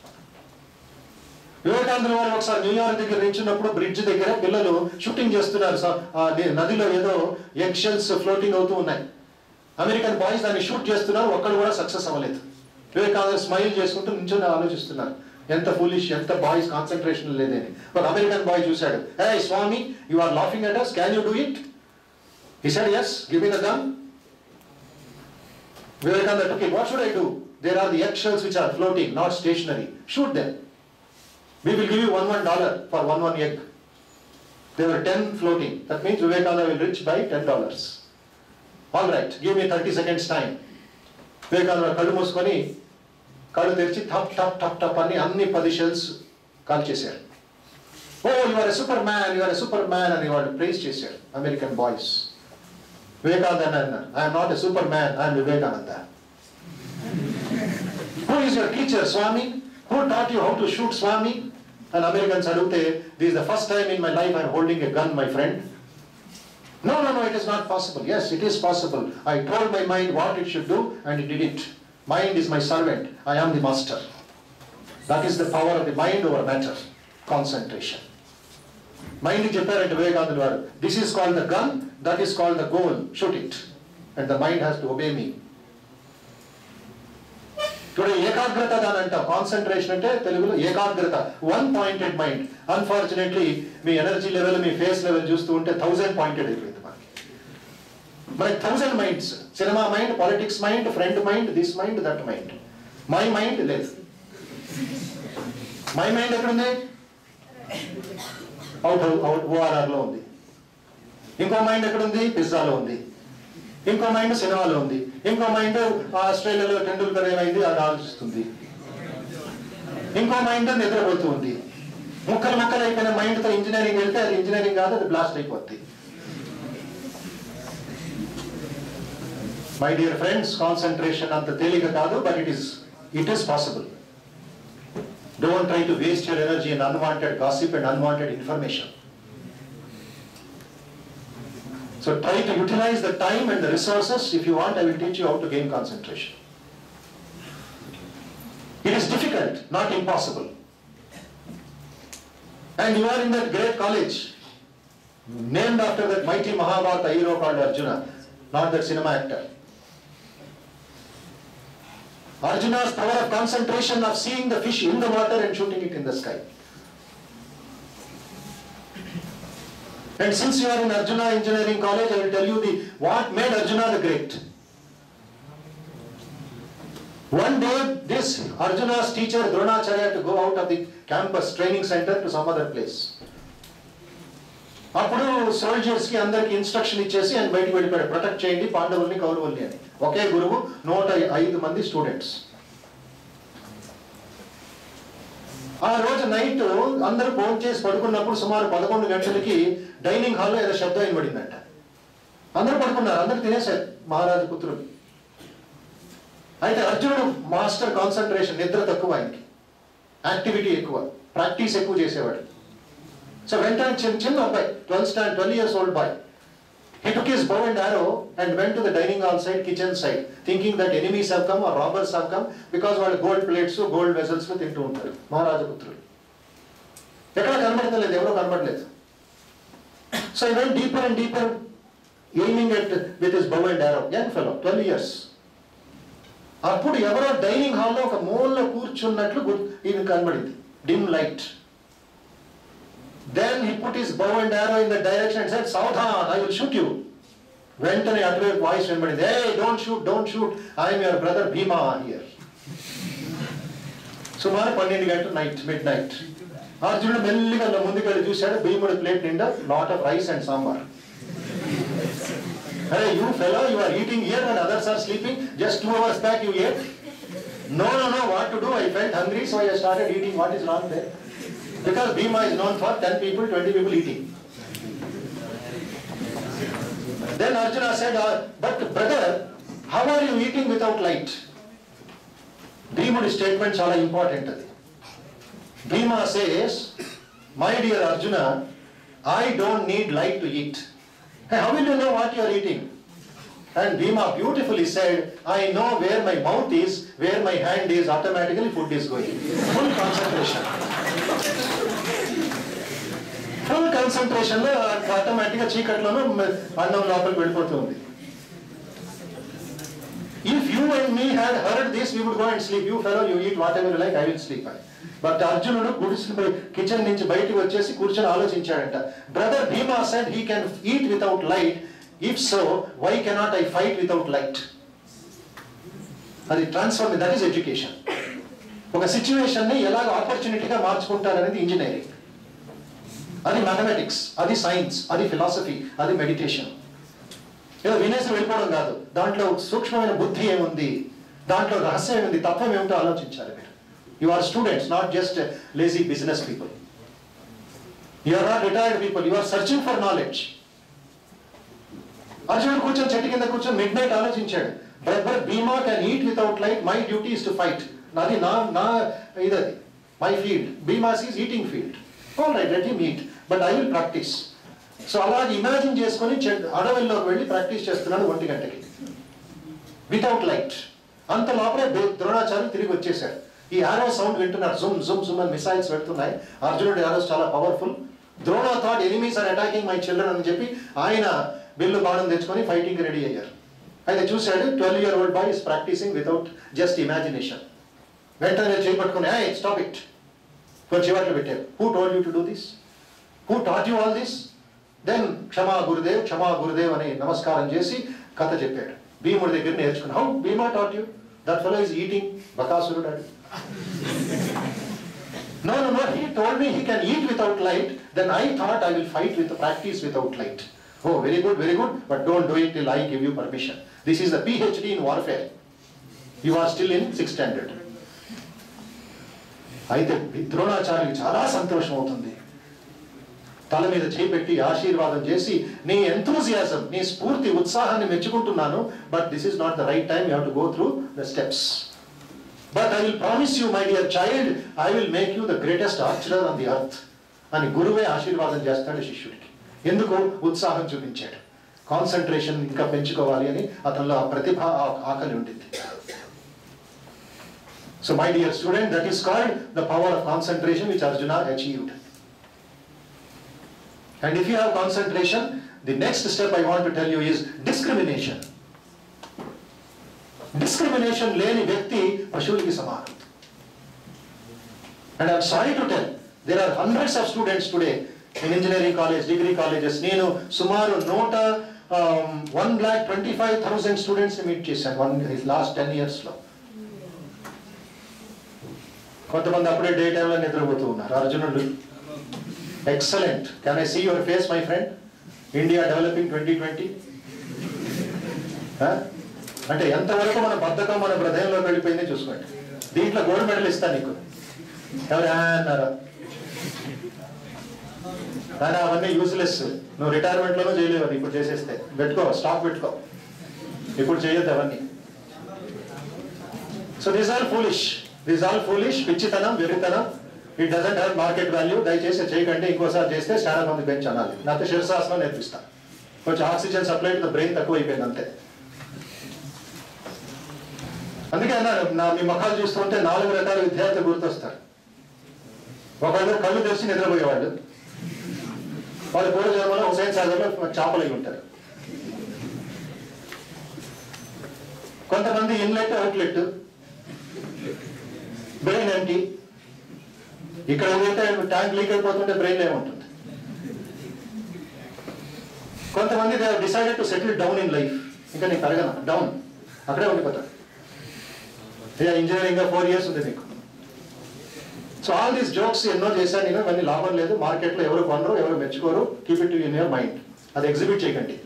వివేకానంద వారు ఒకసారి న్యూయార్క్ దగ్గర నించున్నప్పుడు బ్రిడ్జ్ దగ్గర పిల్లలు షూటింగ్ చేస్తున్నారు. నదిలో ఏదో ఎగ్ షెల్స్ ఫ్లోటింగ్ అవుతూ ఉన్నాయి. అమెరికన్ బాయ్స్ దాన్ని షూట్ చేస్తున్నారు, ఒక్కడు కూడా సక్సెస్ అవ్వలేదు. వివేకానంద స్మైల్ చేసుకుంటూ నించొని ఆలోచిస్తున్నారు, ఎంత ఫూలిష్, ఎంత బాయ్స్ కాన్సన్ట్రేషన్ లేదని. ఒక అమెరికన్ బాయ్ చూశాడు, hey Swami, you are laughing at us, can you do it? He said, yes, give me the gun. Vivekananda took it. What should I do? There are the eggshells which are floating, not stationary. Shoot them. We will give you $1 for one egg. There were 10 floating. That means Vivekananda will reach by $10. All right, give me 30 seconds time. Vivekananda కళ్ళు మూసుకొని కళ్ళు తెరిచి టప్ టప్ టప్ టప్ అని అన్ని 10 షెల్స్ కాల్ చేశారు. Oh you are a superman, you are a superman అని వాళ్ళు ప్రైజ్ చేశారు అమెరికన్ బాయ్స్. వివేకానంద అన్నారు, I'm not a superman, I'm Vivekananda. Who is your teacher Swami? Who taught you how to shoot Swami? అని Americans అడిగితే, this is the first time in my life I'm holding a gun my friend. No, it is not possible. Yes, it is possible. I told my mind what it should do and it did it. Mind is my servant. I am the master. That is the power of the mind over matter. Concentration. Mind చెప్పారంటే వివేకానంద వారు, this is called the gun, that is called the goal. Shoot it. And the mind has to obey me. Today ఏకాగ్రత అని అంటాం. Concentration అంటే తెలుగులో ఏకాగ్రత, one pointed mind. Unfortunately మీ energy level, మీ face level చూస్తూ ఉంటే 1000 పాయింటెడ్ అయిపోయింది మనకి 1000 minds. Cinema mind, politics mind, friend mind, this mind, that mind. My mind లేదు. మై మైండ్ ఎక్కడుంది? ORR లో ఉంది. ఇంకో మైండ్ ఎక్కడుంది? పిజ్జాలో ఉంది. ఇంకో మైండ్ సినిమాలో ఉంది. ఇంకో మైండ్ ఆస్ట్రేలియాలో టెండూల్కర్ ఏమైంది అది ఆలోచిస్తుంది. ఇంకో మైండ్ నిద్రపోతూ ఉంది. ముక్కలు అయిపోయిన మైండ్తో ఇంజనీరింగ్ వెళ్తే అది ఇంజనీరింగ్ కాదు, అది బ్లాస్ట్ అయిపోద్ది. మై డియర్ ఫ్రెండ్స్, కాన్సన్ట్రేషన్ అంత తేలిక కాదు, but it is possible. Don't try to waste your energy in unwanted gossip and unwanted information. So try to utilize the time and the resources. If you want, I will teach you how to gain concentration. It is difficult, not impossible. And you are in that great college, named after that mighty Mahabharata hero called Arjuna, not that cinema actor. Arjuna's power of concentration of seeing the fish in the water and shooting it in the sky. And since you are in Arjuna Engineering College, I will tell you what made Arjuna the great. One day, this Arjuna's teacher Dronacharya to go out of the campus training center to some other place. అప్పుడు soldiers కి అందరికి instruction ఇచ్చేసి ఆయన బయటకు వెళ్ళిపోయాడు, protect చేయండి పాండవుల్ని కౌరవుల్ని అని. ఒకే గురువు, 105 మంది స్టూడెంట్స్. ఆ రోజు నైట్ అందరూ ఫోన్ చేసి పడుకున్నప్పుడు సుమారు 11 గంటలకి డైనింగ్ హాల్లో ఏదో శబ్దం వినబడిందంట. అందరూ పడుకున్నారు, అందరూ తినేశారు మహారాజు పుత్రుడు. అయితే అర్జునుడు మాస్టర్ కాన్సన్ట్రేషన్, నిద్ర తక్కువ, ఆయనకి యాక్టివిటీ ఎక్కువ, ప్రాక్టీస్ ఎక్కువ చేసేవాడు. సో వెంటనే చిన్న అబ్బాయి, 12 years old boy, he took his bow and arrow and went to the dining hall side, kitchen side, thinking that enemies have come or robbers have come, because వాళ్ళు gold plates, gold vessels లో తింటూ ఉంటారు మహారాజపుత్రులు. ఎక్కడ కనబడతలేదు, ఎవరో కనబడలేదు. So he went deeper and deeper, aiming at with his bow and arrow. Young fellow, 12 years. అప్పుడు ఎవరో డైనింగ్ హాల్లో ఒక మూలలో కూర్చున్నట్లు ఈయన కనబడింది, dim light. Then he put his bow and arrow in the direction and said, Saudhan, I will shoot you. వెంటనే అటువైపు voice వినబడింది, hey, don't shoot, I am your brother Bhima here. సుమారు 12 గంటలు నైట్, మిడ్ నైట్. అర్జునుడు మెల్లిగా ముందుకెళ్ళి చూశాడు, భీముడి ప్లేట్ నిండా lot of rice and sambar. Hey, you fellow, you are eating here when others are sleeping. Just 2 hours back you ate. No, what to do? I felt hungry, so I started eating. What is wrong there? Because Bhima is known for 10 people, 20 people eating. Then Arjuna said, but brother, how are you eating without light? Bhimudi's statement chala important. Bhima says, my dear Arjuna, I don't need light to eat. Hey, how will you know what you are eating? And Bhima beautifully said, I know where my mouth is, where my hand is, automatically food is going. Full concentration. Full concentration lo automatically చీకట్లోనూ అన్నం లోపలికి వెళ్ళిపోతుంది. If you and me had heard this, we would go and sleep. You fellow, you eat whatever you like, I will sleep. But Arjunudu గుడిసె kitchen నుంచి బయటికి వచ్చేసి కూర్చొని ఆలోచించాడంట. Brother Bhima said he can eat without light. If so, why cannot I fight without light? అది transform, that is education. ఒక situation ని ఎలాగ ఆపర్చునిటీగా మార్చుకుంటారనేది engineering, అది మ్యాథమెటిక్స్, అది సైన్స్, అది ఫిలాసఫీ, అది మెడిటేషన్. ఏదో వినేసి వెళ్ళిపోవడం కాదు, దాంట్లో సూక్ష్మమైన బుద్ధి ఏముంది, దాంట్లో రహస్యం ఏముంది, తత్వం ఏమిటో ఆలోచించాలి మీరు. You are students, not just lazy business people. You are not retired people, you are searching for knowledge. అర్జునుడు కూర్చొని చెట్టు కింద కూర్చొని మిడ్ నైట్ ఆలోచించాడు, brother Bhima can eat without light, my duty is to fight. నాది నా ఇదది my field, Bhima's is eating field. All right, let him eat, but I will practice. So అలాగే ఇమాజిన్ చేసుకొని అడవుల్లోకి వెళ్ళి ప్రాక్టీస్ చేస్తున్నాడు 1 గంటకి వితౌట్ లైట్. అంత లోపలే ద్రోణాచార్యులు తిరిగి వచ్చేసాడు. ఈ ఆరో సౌండ్ వింటున్నారు, జుమ్ జుమ్ జుమ్ అని మిసైల్స్ పెడుతున్నాయి. అర్జునుడి ఆరోస్ చాలా powerful. Drona thought enemies are attacking my children అని చెప్పి ఆయన బిల్లు బాణం తెచ్చుకొని ఫైటింగ్ రెడీ అయ్యారు. అయితే చూశాడు 12-year-old boy is practicing without just imagination. వెంటనే చేపట్టుకుని స్టాప్ ఇట్, కొంచెం చివాట్లు పెట్టారు. Who told you to do this? Who taught you all this? Then క్షమా గురుదేవ్ అని నమస్కారం చేసి కథ చెప్పాడు. భీముడి దగ్గర నేర్చుకుని, how Bhima taught you? That fellow is eating బకాసురుడు. No, he told me he can eat without light, then I thought I will fight with practice without light. Oh, very good, but don't do it till I give you permission. This is the PhD in warfare. You are still in 6th standard. అయితే ద్రోణాచార్యులకు చాలా సంతోషం అవుతుంది. తల మీద చేపెట్టి ఆశీర్వాదం చేసి, నీ enthusiasm, నీ స్ఫూర్తి, ఉత్సాహాన్ని మెచ్చుకుంటున్నాను, but this is not the right time, you have to go through the steps. But I will promise you, my dear child, I will make you the greatest archer on the earth. అని గురువే ఆశీర్వాదం చేస్తాడు శిష్యుడికి. ఎందుకు? ఉత్సాహం చూపించాడు, concentration ఇంకా పెంచుకోవాలి అని అతనిలో ఆ ప్రతిభ, ఆకలి ఉండింది. So my dear student, that is called the power of concentration which Arjuna achieved. And if you have concentration, the next step I want to tell you is discrimination. Discrimination లేని వ్యక్తి పశువులకి సమానం. And I am sorry to tell, there are hundreds of students today in engineering college, degree colleges. నేను సుమారు 1,25,000 students ని meet చేశాను last 10 years లో. కొంతమంది అప్పుడే డే టైంలో నిద్రపోతూ ఉన్నారు. అర్జునుడు excellent. Can I see your face my friend? India developing 2020. అంటే ఎంతవరకు మన బద్ధకం మన హృదయంలోకి వెళ్ళిపోయింది చూసుకోండి. దీంట్లో గోల్డ్ మెడల్ ఇస్తాను నీకు. ఎవరు అన్నారా? కానీ అవన్నీ యూజ్లెస్. నువ్వు రిటైర్మెంట్లోనూ చేయలేవు అది. ఇప్పుడు చేసేస్తే పెట్టుకో, స్టాక్ పెట్టుకో, ఇప్పుడు చేయొద్దు అవన్నీ. సో దిస్ ఆల్ ఫూలిష్, పిచ్చితనం, వెర్రితనం. It doesn't have market value. దయచేసి చేయకండి. ఇంకోసారి చేస్తే స్టాండర్డ్ ఆన్ ది బెంచ్ అనాలి. నాతో శిరసాసనం నేర్పిస్తాను. కొంచెం oxygen supply to the brain తక్కువ అయిపోయింది అంతే. అందుకే అన్నారు, మీ ముఖాలు చూస్తుంటే 4 రకాల విద్యార్థులు గుర్తొస్తారు. ఒకళ్ళు కళ్ళు తెరిచి నిద్రపోయేవాళ్ళు, వాళ్ళు పూర్వజన్మలో హుసేన్ సాగర్లో చేపలై ఉంటారు. కొంతమంది ఇన్లెట్, అవుట్లెట్, బ్రెయిన్ ఎంటీ. ఇక్కడ ఏదైతే ట్యాంక్ లీక్ అయిపోతుంటే బ్రెయిన్ ఏముంటుంది. కొంతమంది they have decided to settle down in life. ఇంకా నీకు పెరగను, డౌన్, అక్కడే ఉండిపోతారు. ఇంజనీరింగ్ 4 years ఉంది నీకు. సో ఆల్ దీస్ జోక్స్ ఎన్నో చేశాను నేను, ఇవన్నీ లాభం లేదు. మార్కెట్లో ఎవరు కొనరు, ఎవరు మెచ్చుకోరు. Keep it in your mind. అది ఎగ్జిబిట్ చేయకండి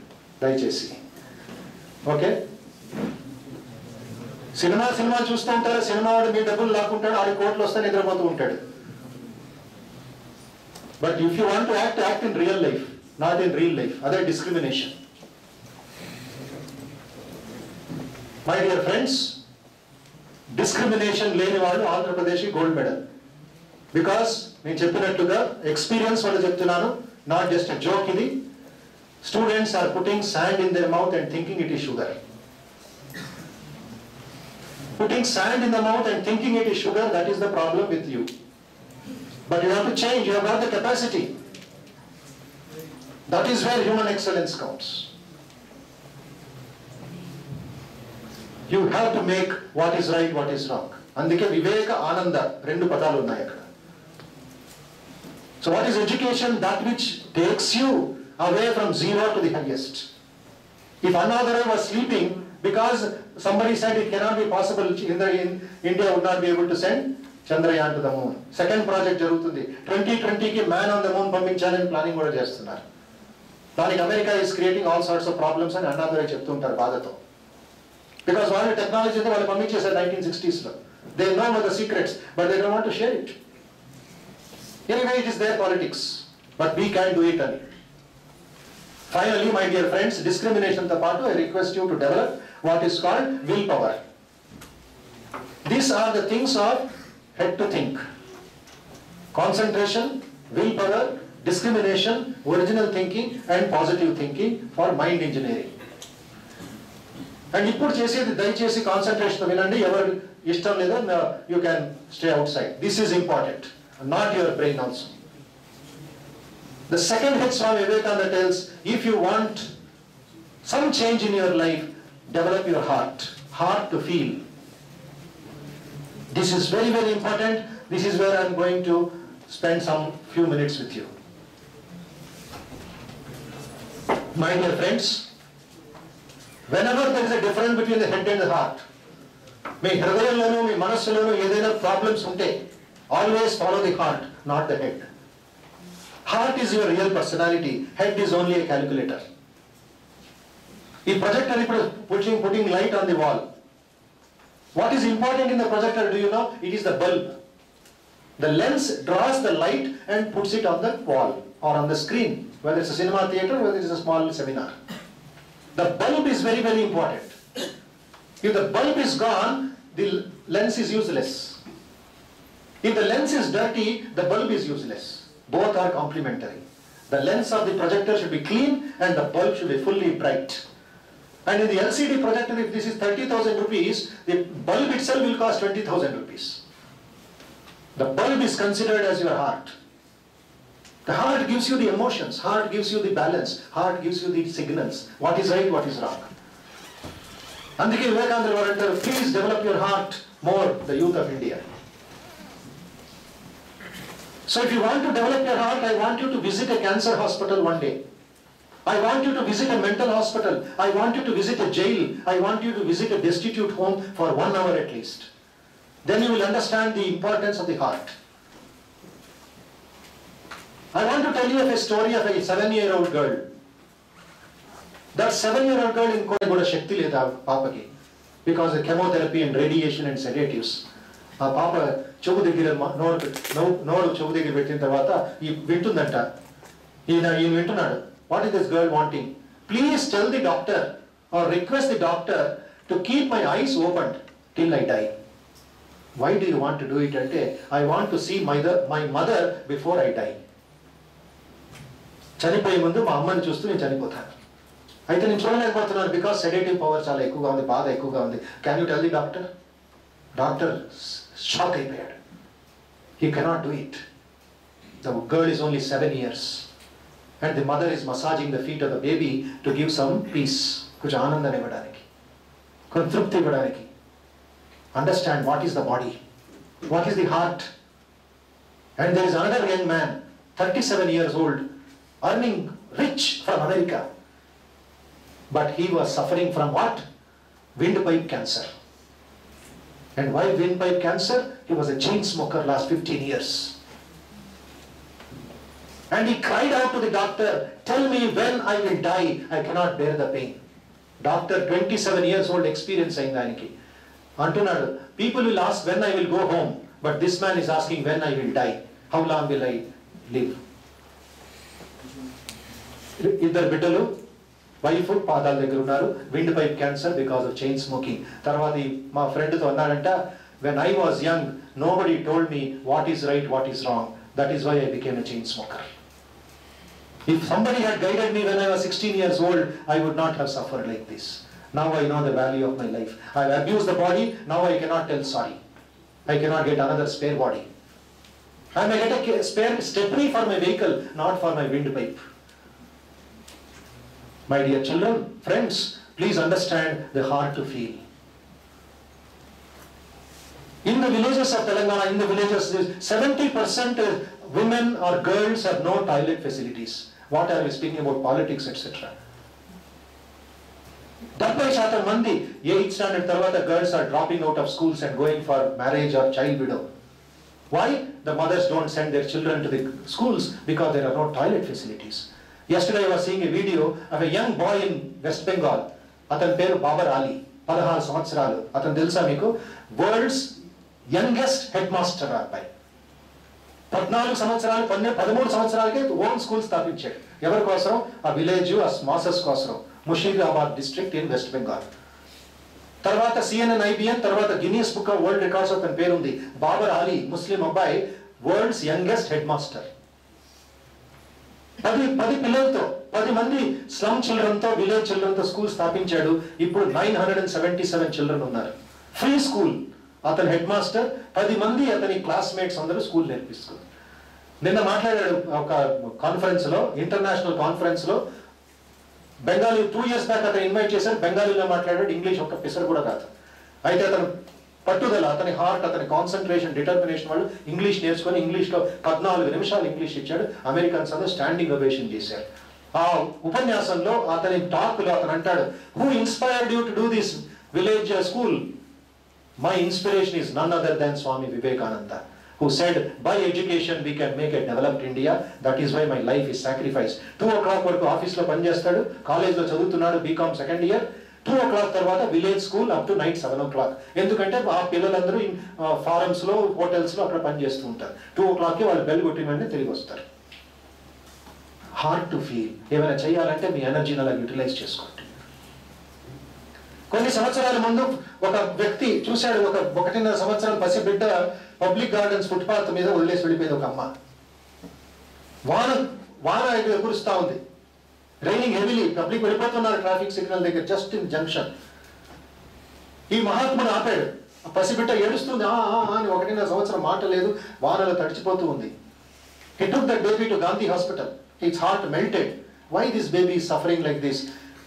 దయచేసి. ఓకే. సినిమా చూస్తూ ఉంటారు, సినిమా వాడు మీ డబ్బులు లాక్కుంటాడు, ఆడి కోట్లు వస్తే నిద్రపోతూ ఉంటాడు. But if you want to act in real life, not in real life, అదే discrimination. My dear friends, discrimination లేని వాళ్ళు ఆంధ్రప్రదేశ్ గోల్డ్ మెడల్. బికాస్ నేను చెప్పినట్లుగా ఎక్స్పీరియన్స్ వాళ్ళు చెప్తున్నాను, నాట్ జస్ట్ జోక్ ఇది. Students are putting sand in their mouth and thinking it is sugar. Putting sand in the mouth and thinking it is sugar, that is the problem with you. But you have to change, you have got the capacity. That is where human excellence counts. You have to make what is right, what is wrong. Andike viveka ananda rendu padalu unnayi akkada. So what is education? That which takes you away from zero to the highest. If another was sleeping because somebody said it cannot be possible, India would not be able to send Chandrayaan to the moon. Second project jarugutundi, 2020 ki man on the moon పంపించాలని planning కూడా చేస్తున్నారు. దానికి America is creating all sorts of problems అని అన్నదరే చెప్తుంటారు బాధతో. Because వాళ్ళ technology వాళ్ళు పంపించేశారు 1960s లో. They know the secrets, but they don't want to share it. Anyway, it is their politics, but we can't do it ani. Finally, my dear friends, discrimination తో పాటు I request you to develop what is called willpower. These are the things of head to think. Concentration, willpower, discrimination, original thinking and positive thinking for mind engineering. And ఇప్పుడు చేసేది దయచేసి concentration వినండి, ఎవరు ఇష్టం లేదో you can stay outside. This is important, not your brain also. The second head Swami Vivekananda tells, if you want some change in your life, develop your heart to feel. This is very, very important. This is where I am going to spend some few minutes with you. My dear friends, whenever there is a difference between the head and the heart, మీ హృదయంలోనూ మీ మనస్సులోనూ ఏదైనా problems ఉంటే always follow the heart, not the head. Heart is your real personality, head is only a calculator. ఈ projector ఇప్పుడు putting light on the wall. What is important in the projector, do you know? It is the bulb. The lens draws the light and puts it on the wall or on the screen, whether it's a cinema theater, whether it's a small seminar. The bulb is very, very important. If the bulb is gone, the lens is useless. If the lens is dirty, the bulb is useless. Both are complementary. The lens of the projector should be clean and the bulb should be fully bright. And in the LCD projector, if this is 30,000 rupees, the bulb itself will cost 20,000 rupees. The bulb is considered as your heart. The heart gives you the emotions, heart gives you the balance, heart gives you the signals. What is right, what is wrong. Andike Vivekananda garu antaru, please develop your heart more, the youth of India. So if you want to develop your heart, I want you to visit a cancer hospital one day. I want you to visit a mental hospital. I want you to visit a jail. I want you to visit a destitute home for 1 hour at least. Then you will understand the importance of the heart. I want to tell you of a story of a 7-year-old girl. That 7-year-old girl in Koda Shakti leda papaki because of chemotherapy and radiation and sedatives. ఆ పాప చెవు దగ్గర నోరు చెవు దగ్గర పెట్టిన తర్వాత ఈ వింటుందంట, ఈయన వింటున్నాడు. What is this girl wanting? Please tell the doctor or request the doctor to keep my eyes open till I die. Why do you want to do it అంటే, I want to see my mother before I die. చనిపోయే ముందు మా అమ్మని చూస్తూ నేను చనిపోతాను. అయితే నేను చూడలేకపోతున్నాను బికాస్ సెడేటివ్ పవర్ చాలా ఎక్కువగా ఉంది, బాధ ఎక్కువగా ఉంది. Can you tell the doctor? Doctor shock అయిపోయాడు. He cannot do it. The girl is only 7 years and the mother is massaging the feet of the baby to give some peace, కొంచెం ఆనందం ఇవ్వడానికి, కొంచెం తృప్తి ఇవ్వడానికి. Understand what is the body, what is the heart. And there is another young man, 37 years old, earning rich from America, but he was suffering from what? Windpipe cancer. And why windpipe cancer? He was a chain smoker last 15 years. And he cried out to the doctor, tell me when I will die, I cannot bear the pain. Doctor, 27 years old experience ayindaniki. అంటున్నాడు, people will ask when I will go home, but this man is asking when I will die. How long will I live? ఇద్దరు బిడ్డలు, wife పాదాల దగ్గర ఉన్నారు, wind pipe cancer because of chain smoking. తర్వాత మా ఫ్రెండ్తో అన్నాడంట, when I was young nobody told me what is right, what is wrong, that is why I became a chain smoker. If somebody had guided me when I was 16 years old, I would not have suffered like this. Now I know the value of my life. I have abused the body, now I cannot tell sorry. I cannot get another spare body. I may get a spare stepney for my vehicle, not for my windpipe. My dear children, friends, please understand the hard to feel. In the villages of Telangana, in the villages, 70% women or girls have no toilet facilities. What are we speaking about politics, etc.? 70% మంది 8th standard తర్వాత girls are dropping out of schools and going for marriage or child widow. Why? The mothers don't send their children to the schools because there are no toilet facilities. Yesterday I was seeing a video of a young boy in West Bengal. అతని పేరు బాబర్ అలీ, 16 సంవత్సరాలు. అతను తెలుసా మీకు? World's youngest head master అబ్బాయి. 14 సంవత్సరాలు 13 సంవత్సరాలకే own school స్థాపించాడు. ఎవరి కోసం? ఆ విలేజ్, ఆ మాసెస్ కోసం. Musheerabad district in west Bengal. తర్వాత CNN, IBN, తర్వాత Guinness book of world records అతని పేరు ఉంది. బాబర్ అలీ, ముస్లిం అబ్బాయి, వరల్డ్స్ యంగెస్ట్ హెడ్ మాస్టర్. 10 పిల్లలతో, 10 మంది స్లమ్ చిల్డ్రన్తో, విలేజ్ చిల్డ్రన్తో స్కూల్ స్థాపించాడు. ఇప్పుడు 977 చిల్డ్రన్ ఉన్నారు. Free school. అతని హెడ్ మాస్టర్, 10 మంది అతని క్లాస్మేట్స్ అందరూ స్కూల్ నేర్పిస్తారు. నిన్న మాట్లాడాడు ఒక కాన్ఫరెన్స్ లో, ఇంటర్నేషనల్ కాన్ఫరెన్స్ లో. బెంగాలీ 2 years బ్యాక్ అతను ఇన్వైట్ చేశారు. బెంగాలీలో మాట్లాడాడు, ఇంగ్లీష్ ఒక్క పిసర్ కూడా కాదు. అయితే అతను పట్టుదల, అతని హార్ట్, అతని కాన్సన్ట్రేషన్, డిటర్మినేషన్ వాళ్ళు ఇంగ్లీష్ నేర్చుకొని ఇంగ్లీష్లో 14 నిమిషాలు ఇంగ్లీష్ ఇచ్చాడు. అమెరికన్స్ అందరూ స్టాండింగ్ ఓవేషన్ చేశారు. ఆ ఉపన్యాసంలో అతని టాక్లో అతను అంటాడు, who inspired you to do this village school? My inspiration is none other than Swami Vivekananda, who said, by education we can make a developed India. That is why my life is sacrificed. 2 o'clock వరకు ఆఫీస్లో పనిచేస్తాడు, కాలేజ్లో చదువుతున్నాడు, BCom second year. 2 o'clock తర్వాత village school up to night 7 o'clock. ఎందుకంటే ఆ పిల్లలందరూ ఫారమ్స్లో, హోటల్స్లో అక్కడ పనిచేస్తూ ఉంటారు. 2 o'clockకి వాళ్ళు బెల్ కొట్టిన వెంటనే తిరిగి వస్తారు. Hard to feel. ఏమైనా చేయాలంటే మీ ఎనర్జీని అలా యూటిలైజ్ చేసుకోండి. కొన్ని సంవత్సరాల ముందు ఒక వ్యక్తి చూశాడు, 1.5 సంవత్సరం పసి బిడ్డ పబ్లిక్ గార్డెన్స్ ఫుట్పాత్ మీద వదిలేసి వెళ్ళిపోయింది ఒక అమ్మ. వాన కురుస్తా ఉంది, రైనింగ్ హెవీలీ. పబ్లిక్ వెళ్ళిపోతున్నారు ట్రాఫిక్ సిగ్నల్ దగ్గర, జస్ట్ ఇన్ జంక్షన్. ఈ మహాత్ముడు ఆపాడు. ఆ పసిబిడ్డ ఏడుస్తుంది, అని 1.5 సంవత్సరం మాట లేదు, వానలో తడిచిపోతూ ఉంది. He took that baby to Gandhi hospital. Its heart melted. Why this baby is suffering like this?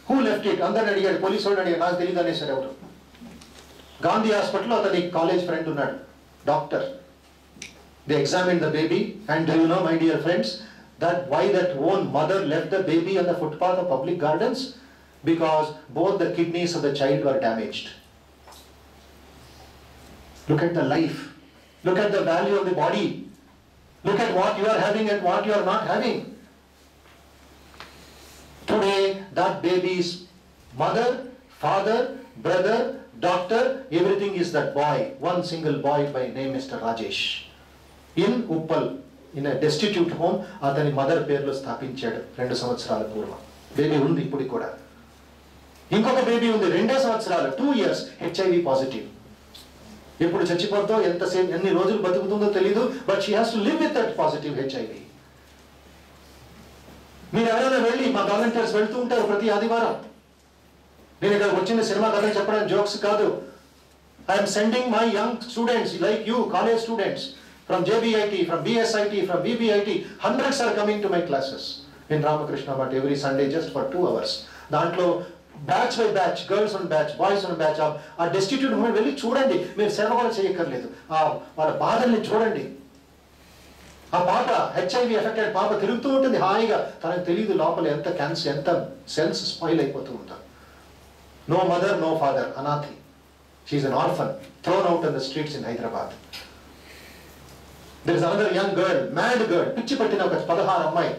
Who left it? అందరిని అడిగాడు, పోలీసు వాడిని అడిగాడు, నాకు తెలియదు అనేసారు ఎవరు. గాంధీ హాస్పిటల్లో అతని కాలేజ్ ఫ్రెండ్ ఉన్నాడు, doctor. They examined the baby, and do you know, my dear friends, that why that own mother left the baby on the footpath of public gardens? Because both the kidneys of the child were damaged. Look at the life. Look at the value of the body. Look at what you are having and what you are not having. Today, that baby's mother, father, brother, doctor, everything is that boy. One single boy by name Mr. Rajesh. In Uppal, in a destitute home, అతని mother పేరులో స్థాపించాడు 2 సంవత్సరాల పూర్వం. Baby ఉంది ఇప్పుడు కూడా. ఇంకొక baby ఉంది 2 సంవత్సరాలు, 2 years, HIV పాజిటివ్. ఎప్పుడు చచ్చిపోతుందో, ఎన్ని రోజులు బతుకుతుందో తెలీదు, but she has to live with that positive HIV. మీరు ఎవరైనా వెళ్ళి, మా వాలంటీర్స్ వెళ్తూ ఉంటారు ప్రతి ఆదివారం. నేను ఇక్కడ వచ్చిన సినిమా కథ చెప్పడం జోక్స్ కాదు. I'm sending my young students like you, college students from JBIT, from BSIT, from BBIT. Hundreds are coming to my classes in Ramakrishna Math every Sunday just for 2 hours. దాంట్లో batch by batch, girls on batch, boys on batch. ఆ destitute moment వెళ్ళి చూడండి, మీరు సేవ కూడా చేయక్కర్లేదు. వాళ్ళ బాధల్ని చూడండి. ఆ పాప, HIV ఎఫెక్టెడ్ పాప తిరుగుతూ ఉంటుంది హాయిగా, తనకు తెలియదు లోపల ఎంత క్యాన్సర్, ఎంత సెల్స్ స్పాయిల్ అయిపోతూ ఉంటారు. నో మదర్, నో ఫాదర్, అనాథి. She is an orphan, thrown out in the streets in Hyderabad. There is another young girl, mad girl, పిచ్చి పట్టిన ఒక 16 అమ్మాయి.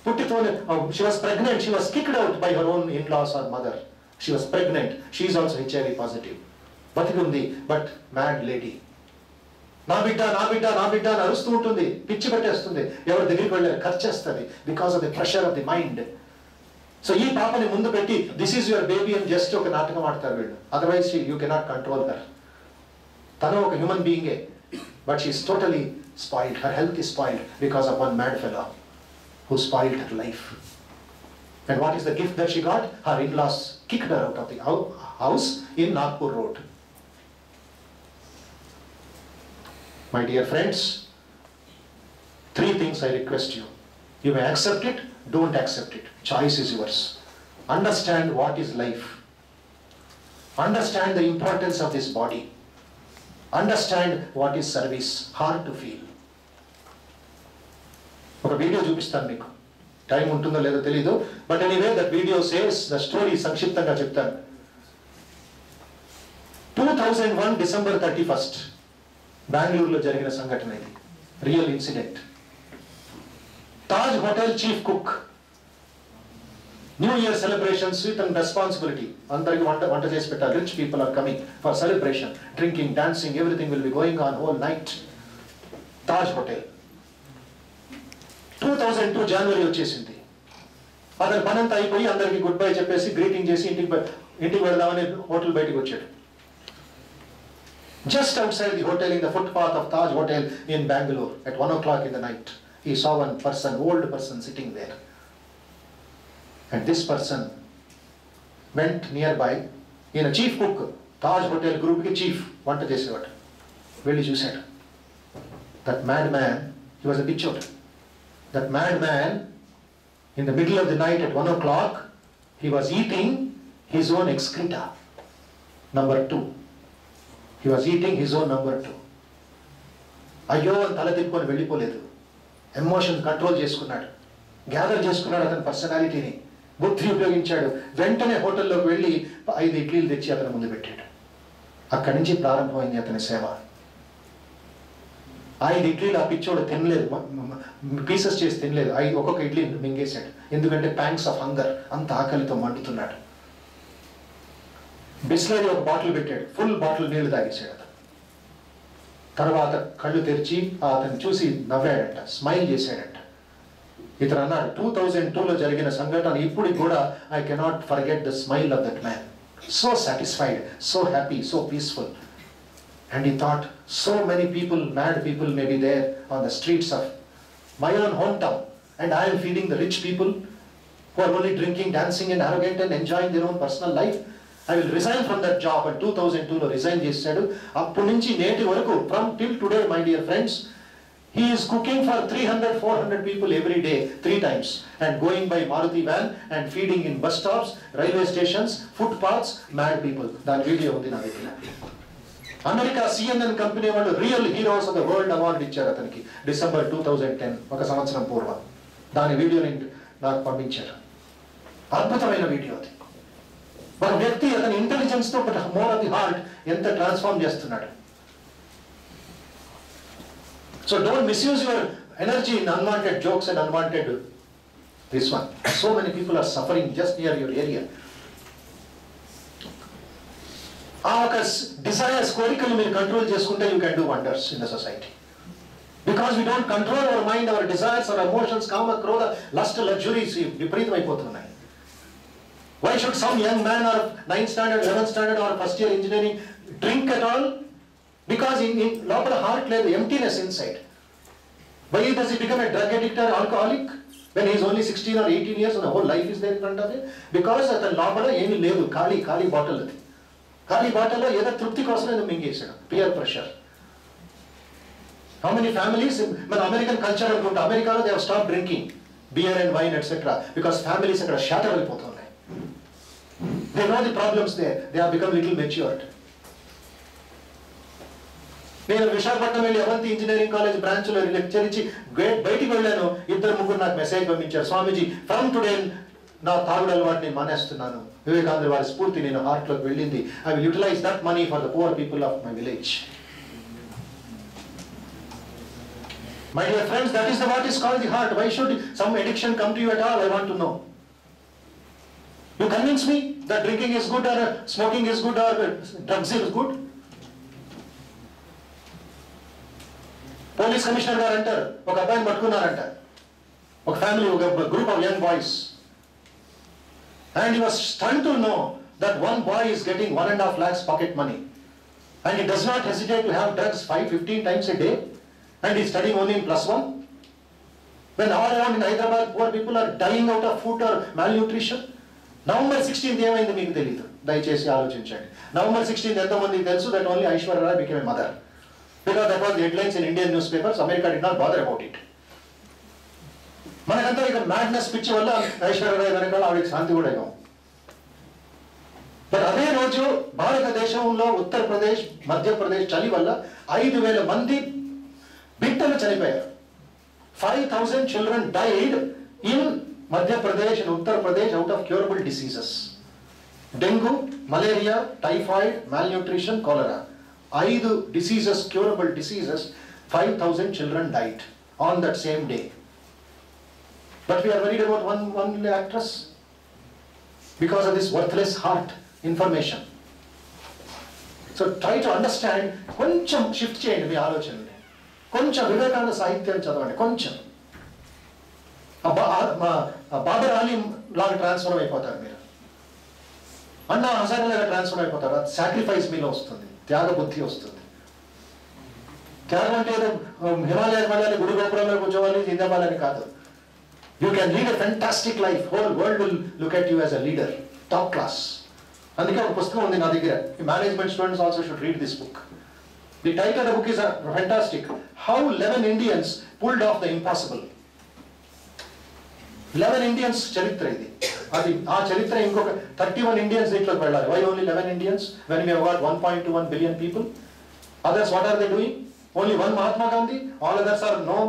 పుట్టితోనే, she was pregnant, she was kicked out by her own in-laws or mother. She was pregnant, she is also HIV positive. బతికి ఉంది, but mad lady. నా బిడ్డ నా బిడ్డ నా బిడ్డ అని అరుస్తూ ఉంటుంది, పిచ్చి పెట్టేస్తుంది, ఎవరి దగ్గరికి వెళ్ళారు ఖర్చు చేస్తుంది because of the pressure of the mind. So ఈ పాపని ముందు పెట్టి దిస్ ఈజ్ యువర్ బేబీ అని జస్ట్ ఒక నాటకం ఆడతారు వీళ్ళు. Otherwise you cannot control her. తను ఒక హ్యూమన్ బీయింగే, but she is totally spoiled. Her health is spoiled because of one mad fellow who spoiled her life. And what is the gift that she got? Her in-laws kicked her out of the house in Nagpur Road. My dear friends, 3 things I request you. You may accept it, don't accept it. Choice is yours. Understand what is life. Understand the importance of this body. Understand what is service. Hard to feel. ఒక video చూపిస్తాను మీకు, time ఉంటుందో లేదో తెలీదు, but anyway that video says the story. సంక్షిప్తంగా చెప్తాను. 2001 December 31st బెంగళూరులో జరిగిన సంఘటన ఇది, real incident. Taj hotel chief cook, new year celebrations with and responsibility. అందరికి వంట చేసి పెట్టాలి. Rich people are coming for celebration, drinking, dancing, everything will be going on whole night. Taj hotel. 2002 జనవరి వచ్చేసింది. అతని పనంతా అయిపోయి అందరికి గుడ్ బై చెప్పేసి గ్రీటింగ్ చేసి ఇంటికి వెళదామని హోటల్ బయటకు వచ్చాడు. Just outside the hotel, in the footpath of Taj Hotel in Bangalore, at 1 o'clock in the night, he saw one person, old person, sitting there. And this person went nearby. In a chief cook, Taj Hotel group ki chief, vanta chesevadu. Velli chusaadu. That madman, he was a pichot. That madman, in the middle of the night at 1 o'clock, he was eating his own excreta. Number 2. He was eating his own number 2. అయ్యో అని తల తిప్పుకొని వెళ్ళిపోలేదు. Emotion control చేసుకున్నాడు, gather చేసుకున్నాడు అతని పర్సనాలిటీని, బుద్ధి ఉపయోగించాడు. వెంటనే హోటల్లోకి వెళ్ళి 5 ఇడ్లీలు తెచ్చి అతని ముందు పెట్టాడు. అక్కడి నుంచి ప్రారంభమైంది అతని సేవ. 5 ఇడ్లీలు ఆ పిచ్చోడు తినలేదు, పీసెస్ చేసి తినలేదు. ఒక్కొక్క ఇడ్లీ మింగేశాడు. ఎందుకంటే ప్యాంక్స్ ఆఫ్ హంగర్, అంత ఆకలితో మండుతున్నాడు. బిస్లరీ ఒక బాటిల్ పెట్టాడు, ఫుల్ బాటిల్ నీళ్లు తాగేశాడు అతను. తర్వాత కళ్ళు తెరిచి అతను చూసి నవ్వాడంట, స్మైల్ చేశాడంట. ఇతను అన్నాడు, 2002లో జరిగిన సంఘటన ఇప్పటికి కూడా I cannot forget the smile of that man. So satisfied, so happy, so peaceful. And he thought, so many people, mad people may be there on the streets of my own hometown, and I am feeding the rich people who are only drinking, dancing and arrogant and enjoying their own personal life. I will resign from that job. And 2002లో resign చేశాడు. అప్పటి నుంచి నేటి వరకు, from till today, my dear friends, he is cooking for 300-400 people every day, 3 times, and going by Maruti van and feeding in bus stops, railway stations, footpaths, mad people. దాని video ఉంది నా దగ్గర. America CNN company వాళ్ళు real heroes of the world award ఇచ్చారు అతనికి December 2010, ఒక సంవత్సరం పూర్వం. దాని వీడియోని నాకు పంపించారు. అద్భుతమైన వీడియో అది. ఒక వ్యక్తి అతని ఇంటెలిజెన్స్ తో మోర్ ఆఫ్ ది హార్ట్ ఎంత ట్రాన్స్ఫార్మ్ చేస్తున్నాడు. So don't misuse your energy in unwanted jokes and unwanted this one. So many people are suffering just near your area. ఆ ఒక డిజైర్స్, కోరికలు మీరు కంట్రోల్ చేసుకుంటే you can do wonders in the society. Because we don't control our mind, our desires, our emotions, కామ, క్రోధ, lust, luxuries విపరీతం అయిపోతున్నాయి. Why should some young man or 9th standard, 11th standard or first year engineering drink at all? Because in లోపల heart లేదు, emptiness inside. Why does he become a drug addict or alcoholic when he is only 16 or 18 years and the whole life is there in front of him? Because అతని లోపల ఏమీ లేదు, ఖాళీ bottle అది. ఖాళీ బాటిల్లో ఏదో తృప్తి కోసం ఏదో మింగేసాడు. Peer pressure. How many families, మన అమెరికన్ కల్చర్ అనుకుంటా, అమెరికాలో they have stopped drinking beer and wine etc. because families అక్కడ shatter అయిపోతున్నాయి. They know the problems there. They have become little matured. నేను విశాఖపట్నం వెళ్ళి అవంతి ఇంజనీరింగ్ కాలేజ్ బ్రాంచ్లో లెక్చర్ ఇచ్చి బయటికి వెళ్ళాను. 2-3 నాకు మెసేజ్ పంపించారు, స్వామీజీ ఫ్రమ్ టుడే నా తాగుడు అలవాటు నేను మానేస్తున్నాను. వివేకానంద వారి స్ఫూర్తి నేను హార్ట్లోకి వెళ్ళింది. I will utilize that money for the poor people of my village. My dear friends, that is what is called the heart. Why should some addiction come to you at all? I want to know. You convince me that drinking is good or smoking is good or drugs is good? Police commissioner గారు అంటారు, ఒక అబ్బాయిని పట్టుకున్నారంట, ఒక family, ఒక group of young boys, and he was stunned to know that one boy is getting 1.5 lakhs pocket money, and he does not hesitate to have drugs 5-15 times a day, and he is studying only in +1. When all around in Hyderabad poor people are dying out of food or malnutrition. November 16th ఏమైంది మీకు తెలియదు, దయచేసి ఆలోచించండి. November 16th ఎంతమందికి తెలుసు that only Aishwarya Rai became a mother, because that was the headlines in Indian newspapers. America did not bother about it. మనకంతా ఇక madness పిచ్చి వల్ల ఐశ్వర్య రాయ్ వెనకాల ఆవిడకి శాంతి కూడా ఇవ్వం. బట్ అదే రోజు భారతదేశంలో ఉత్తరప్రదేశ్, మధ్యప్రదేశ్ చలి వల్ల 5,000 మంది బిడ్డలు చనిపోయారు. 5,000 children died in Madhya Pradesh and Uttar Pradesh out of curable diseases. Dengue, malaria, typhoid, malnutrition, cholera. 5 diseases, curable diseases, 5,000 children died on that same day. But we are worried about one actress because of this worthless heart information. So try to understand, కొంచెం shift చేయండి మీ ఆలోచనని, కొంచెం వివేకానంద సాహిత్యాన్ని చదవండి, కొంచెం బాబర్ ఆలీం లాగా transfer అయిపోతారు మీరు, అన్నా హజారే లాగా ట్రాన్స్ఫర్ అయిపోతారు. సాక్రిఫైస్ మీలో వస్తుంది, త్యాగ బుద్ధి వస్తుంది. త్యాగం అంటే హిమాలయాలకు వెళ్ళాలి, గుడి గోపురంలో కూర్చోవాలి, జిందాబాదని కాదు. You can lead a fantastic life. Whole world will look at you as a leader, top class. అందుకే ఒక పుస్తకం ఉంది నా దగ్గర. Management students also should read this book. The title of the book is fantastic. How 11 Indians pulled off the impossible. 11 Indians చరిత్ర ఇది. అది ఆ చరిత్ర ఇంకొక 31 Indians దీంట్లోకి వెళ్ళాలి. Why only 11 Indians when we have got 1.21 billion people? Others, what are they doing? Only one Mahatma Gandhi. All others are no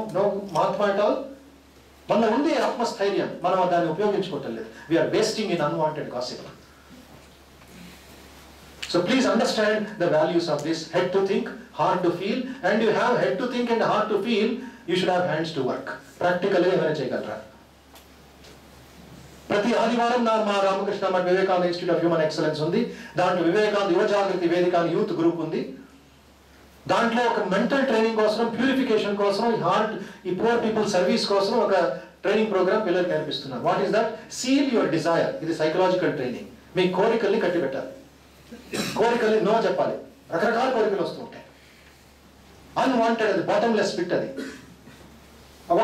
Mahatma at all. మన ఉండే ఆత్మస్థైర్యం మనం దాన్ని ఉపయోగించుకోవటం లేదు. We are wasting in unwanted gossip. So please understand the values of this. Head to think, heart to feel, and you have head to think and heart to feel, you should have hands to work. Practically ఏమైనా చేయగలరా? ప్రతి ఆదివారం మా Ramakrishna Math Vivekananda institute of human excellence ఉంది. దాంట్లో వివేకానంద యువ జాగృతి వేదిక అని యూత్ గ్రూప్ ఉంది. దాంట్లో ఒక మెంటల్ ట్రైనింగ్ కోసం, ప్యూరిఫికేషన్ కోసం, ఈ హార్ట్, ఈ పూర్ పీపుల్ సర్వీస్ కోసం ఒక ట్రైనింగ్ ప్రోగ్రామ్ పిల్లలు కనిపిస్తున్నారు. What is that? Seal your desire. ఇది సైకలాజికల్ ట్రైనింగ్. మీ కోరికల్ని కట్టిపెట్టాలి, కోరికల్ని నో చెప్పాలి. రకరకాల కోరికలు వస్తూ ఉంటాయి, అన్వాంటెడ్, అది బాటమ్లెస్ పిట్. అది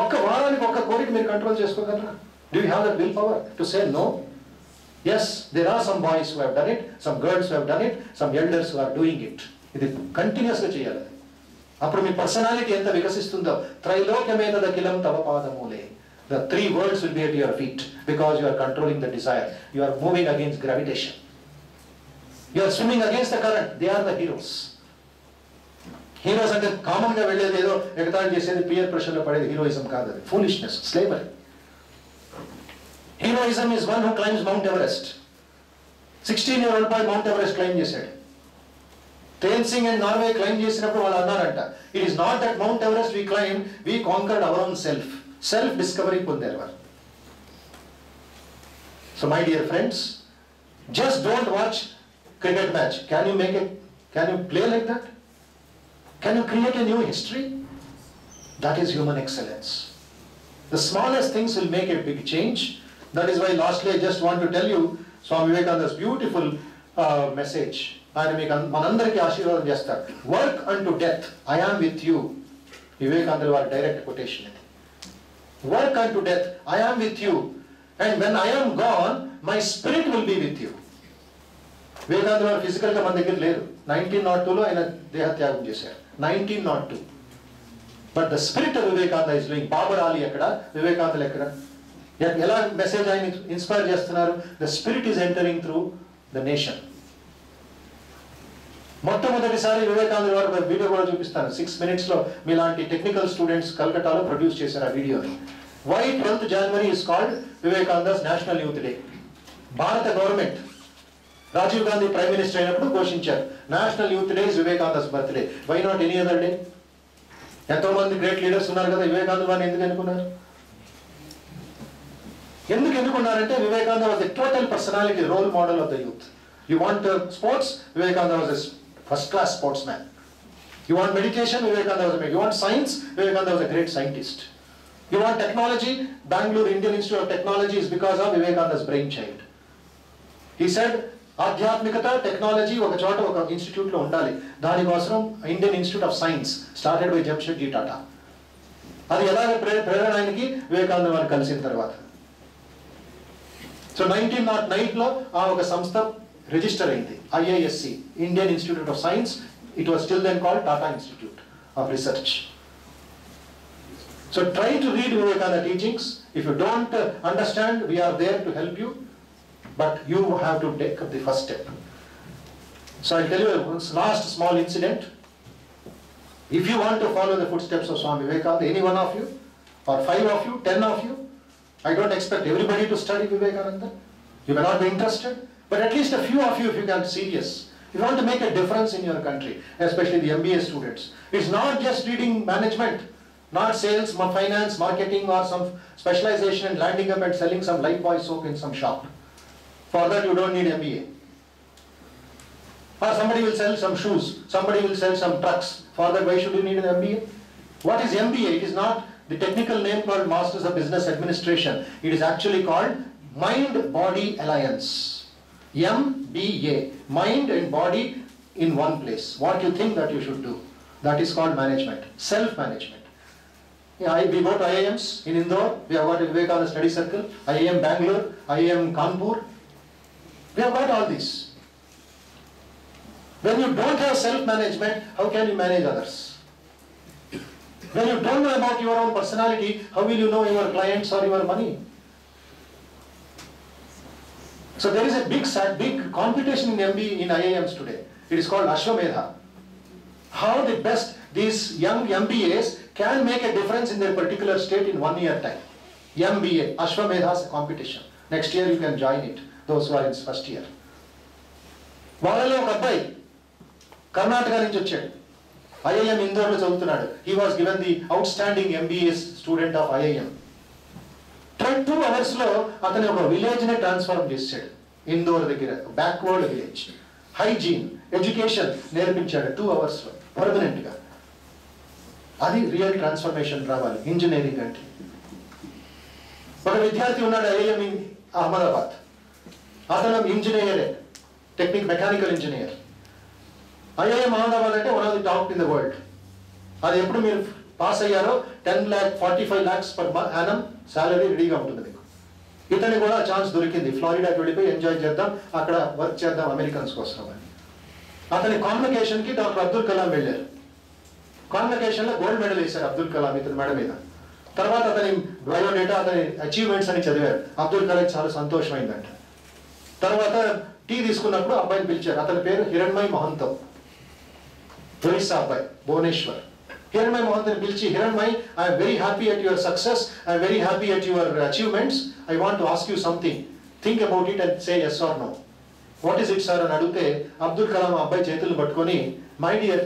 ఒక్క వారానికి ఒక్క కోరిక మీరు కంట్రోల్ చేసుకోగలరా? Do you have that will power to say no? Yes, there are some boys who have done it, some girls who have done it, some elders who are doing it. ఇది కంటిన్యూస్గా చేయాలి. అప్పుడు మీ personality ఎంత వికసిస్తుందో. త్రైలోక్యమేతదఖిలం తవ పాదమూలే. The 3 words will be at your feet because you are controlling the desire. You are moving against gravitation. You are swimming against the current. They are the heroes. Heroes అంటే కామన్గా వెళ్ళేది, ఏదో ఎగతాళి చేసేది, పియర్ ప్రెషర్లో పడేది heroism కాదు. అది foolishness, slavery. Heroism is one who climbs Mount Everest. 16-year-old boy Mount Everest climb చేశాడు. Tenzing and Norway climb చేసినప్పుడు వాళ్ళు అన్నారంట, it is not that Mount Everest we climbed, we conquered our own self. Self discovery పొందారు వారు. So my dear friends, just don't watch cricket match. Can you play like that? Can you create a new history? That is human excellence. The smallest things will make a big change. That is why lastly I just want to tell you Swami Vivekananda's beautiful message. ఆయన మీకు మనందరికీ ఆశీర్వాదం చేస్తారు. Work unto death, I am with you. Vivekananda వారి direct quotation ఇది. Work unto death, I am with you, and when I am gone my spirit will be with you. Vivekananda వారు ఫిజికల్గా మన దగ్గర లేరు. 1902లో ఆయన దేహత్యాగం చేశారు, 1902. But the spirit of Vivekananda is doing. Babar Ali ఎక్కడ, వివేకానందలు ఎక్కడ? ఎలా మెసేజ్ ఆయన ఇన్స్పైర్ చేస్తున్నారు? The spirit is entering through the nation. మొట్టమొదటిసారి వివేకానంద వారు ఒక వీడియో కూడా చూపిస్తాను 6 minutesలో. మీలాంటి టెక్నికల్ స్టూడెంట్స్ కల్కటాలో ప్రొడ్యూస్ చేశారు ఆ వీడియోని. Why 12th January is called Vivekananda's national youth day. భారత government Rajiv Gandhi prime minister అయినప్పుడు ఘోషించారు, national youth day is Vivekananda's birthday. Why not any other day? ఎంతో మంది గ్రేట్ లీడర్స్ ఉన్నారు కదా, వివేకానంద వారిని ఎందుకు అనుకున్నారు? ఎందుకున్నారంటే Vivekananda was the total personality, role model of the youth. You want sports, Vivekananda was a first class sportsman. You want meditation, Vivekananda was a meditation. You want science, Vivekananda was a great scientist. You want technology, Bangalore Indian Institute of Technology is because of Vivekananda's brainchild. He said, ఆధ్యాత్మికత technology ఒక చోట ఒక ఇన్స్టిట్యూట్లో ఉండాలి, దానికోసం Indian Institute of science started by Jamshedji Tata. అది ఎలాగ ప్రేరణ ఆయనకి వివేకానంద వారిని కలిసిన తర్వాత. సో 1909లో ఆ ఒక సంస్థ రిజిస్టర్ అయింది, IISc, Indian Institute of Science. It was still then called Tata Institute of Research. So try to read Vivekananda teachings. If you don't understand, we are there to help you. But you have to take up the first step. So I'll tell you one last small incident. If you want to follow the footsteps of Swami Vivekananda, any one of you, or 5 of you, 10 of you, I don't expect everybody to study Vivekananda. You may not be interested, but at least a few of you, if you are serious, if you want to make a difference in your country, especially the MBA students. It's not just reading management, not sales, finance, marketing, or some specialization in landing up and selling some Lifebuoy soap in some shop. For that you don't need MBA. Or somebody will sell some shoes, somebody will sell some trucks. For that, why should you need an MBA? What is MBA? It is not the technical name called Masters of Business Administration. It is actually called Mind Body Alliance. MBA. Mind and body in one place. What you think that you should do. That is called management. Self-management. Yeah, we go to IIMs in Indore. We have got a Vivekananda Study Circle. IIM Bangalore. IIM Kanpur. We have got all this. When you don't have self-management, how can you manage others? When you don't know about your own personality, how will you know your clients or your money? So there is a big competition in MBA in IIMs today. It is called Ashwamedha. How the best these young MBAs can make a difference in their particular state in 1 year time. MBA, Ashwamedha's competition. Next year you can join it. Those who are in first year. వాళ్ళలో ఒక అబ్బాయి కర్ణాటక నుంచి వచ్చాడు, IIM ఇందోర్లో చదువుతున్నాడు. He was given the outstanding MBA student of IIM. 2 hours లో అతని ఒక village ని ట్రాన్స్ఫార్మ్ చేశాడు. ఇందోర్ దగ్గర బ్యాక్వర్డ్ విలేజ్. హైజీన్, ఎడ్యుకేషన్ నేర్పించాడు 2 hours లో పర్మనెంట్ గా. అది రియల్ ట్రాన్స్ఫర్మేషన్ రావాలి ఇంజనీరింగ్ అంటే. ఒక విద్యార్థి ఉన్నాడు IIM అహ్మదాబాద్. అతను engineer, mechanical engineer. IIM Ahmedabad అంటే one of the top in the world. అది ఎప్పుడు మీరు పాస్ అయ్యారో 10,45 lakhs per annum శాలరీ రెడీగా ఉంటుంది మీకు. ఇతని కూడా ఛాన్స్ దొరికింది, ఫ్లోరిడాకి వెళ్ళిపోయి ఎంజాయ్ చేద్దాం, అక్కడ వర్క్ చేద్దాం అమెరికన్స్ కోసం అని. అతని కాన్వకేషన్కి డాక్టర్ అబ్దుల్ కలాం వెళ్ళారు. కాన్వకేషన్లో గోల్డ్ మెడల్ వేశారు అబ్దుల్ కలాం ఇతని మెడ మీద. తర్వాత అతని బయోడేటా, అతని అచీవ్మెంట్స్ అని చదివారు. అబ్దుల్ కలాం చాలా సంతోషమైందంట. తర్వాత టీ తీసుకున్నప్పుడు అబ్బాయిని పిలిచారు. అతని పేరు హిరణ్మయ్ మహంతో, ఒరిస్సా అబ్బాయి, భువనేశ్వర్. హిరణ్మయ్ మహంతని పిలిచి, Hiranmay, I'm very happy at your success, I'm very happy at your achievements, I want to ask you something, think about it and say yes or no. What is it sir అని అడిగితే అబ్దుల్ కలాం అబ్బాయి చేతులు పట్టుకొని, my dear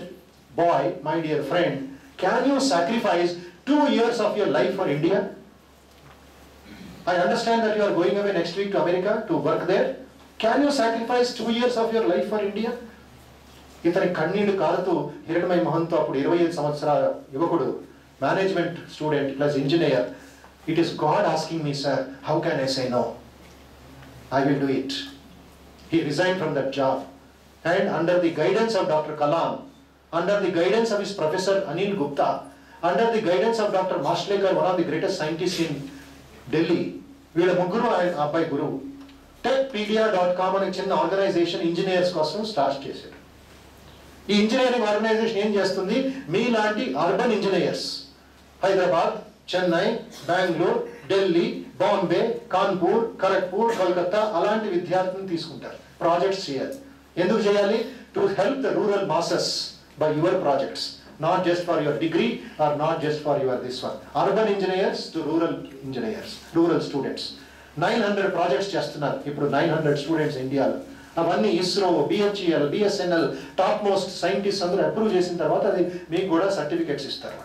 boy, my dear friend, can you sacrifice 2 years of your life for India? I understand that you are going away next week to America to work there. Can you sacrifice 2 years of your life for India? ఇతని కన్నీళ్లు కారుతూ హిరణ్మయ్ మహంతో, అప్పుడు 25 సంవత్సరాల యువకుడు, management student plus engineer, it is God asking me sir, how can I say no? I will do it. He resigned from that job, and under the guidance of Dr. Kalam, under the guidance of his professor Anil Gupta, under the guidance of Dr. Mashlekar, one of the greatest scientists in Delhi, వీళ్ళ ముగ్గురు అబ్బాయి గురువు, techpedia.com అనే చిన్న organisation engineers కోసం start చేశారు. ఈ engineering organisation ఏం చేస్తుంది, మీలాంటి అర్బన్ ఇంజనీర్స్ హైదరాబాద్, చెన్నై, బెంగళూరు, ఢిల్లీ, బాంబే, కాన్పూర్, ఖరగ్పూర్, కోల్కతా అలాంటి విద్యార్థులను తీసుకుంటారు, ప్రాజెక్ట్స్ చేయాలి. ఎందుకు చేయాలి? To help the rural masses by your projects, not just for your degree or not just for your this one. Urban engineers to rural engineers, rural students. 900 projects చేస్తున్నారు ఇప్పుడు, 900 students ఇండియాలో. అవన్నీ ISRO, BHEL, BSNL top most scientist అందరూ approve చేసిన తర్వాత అది మీకు కూడా సర్టిఫికెట్స్ ఇస్తారు.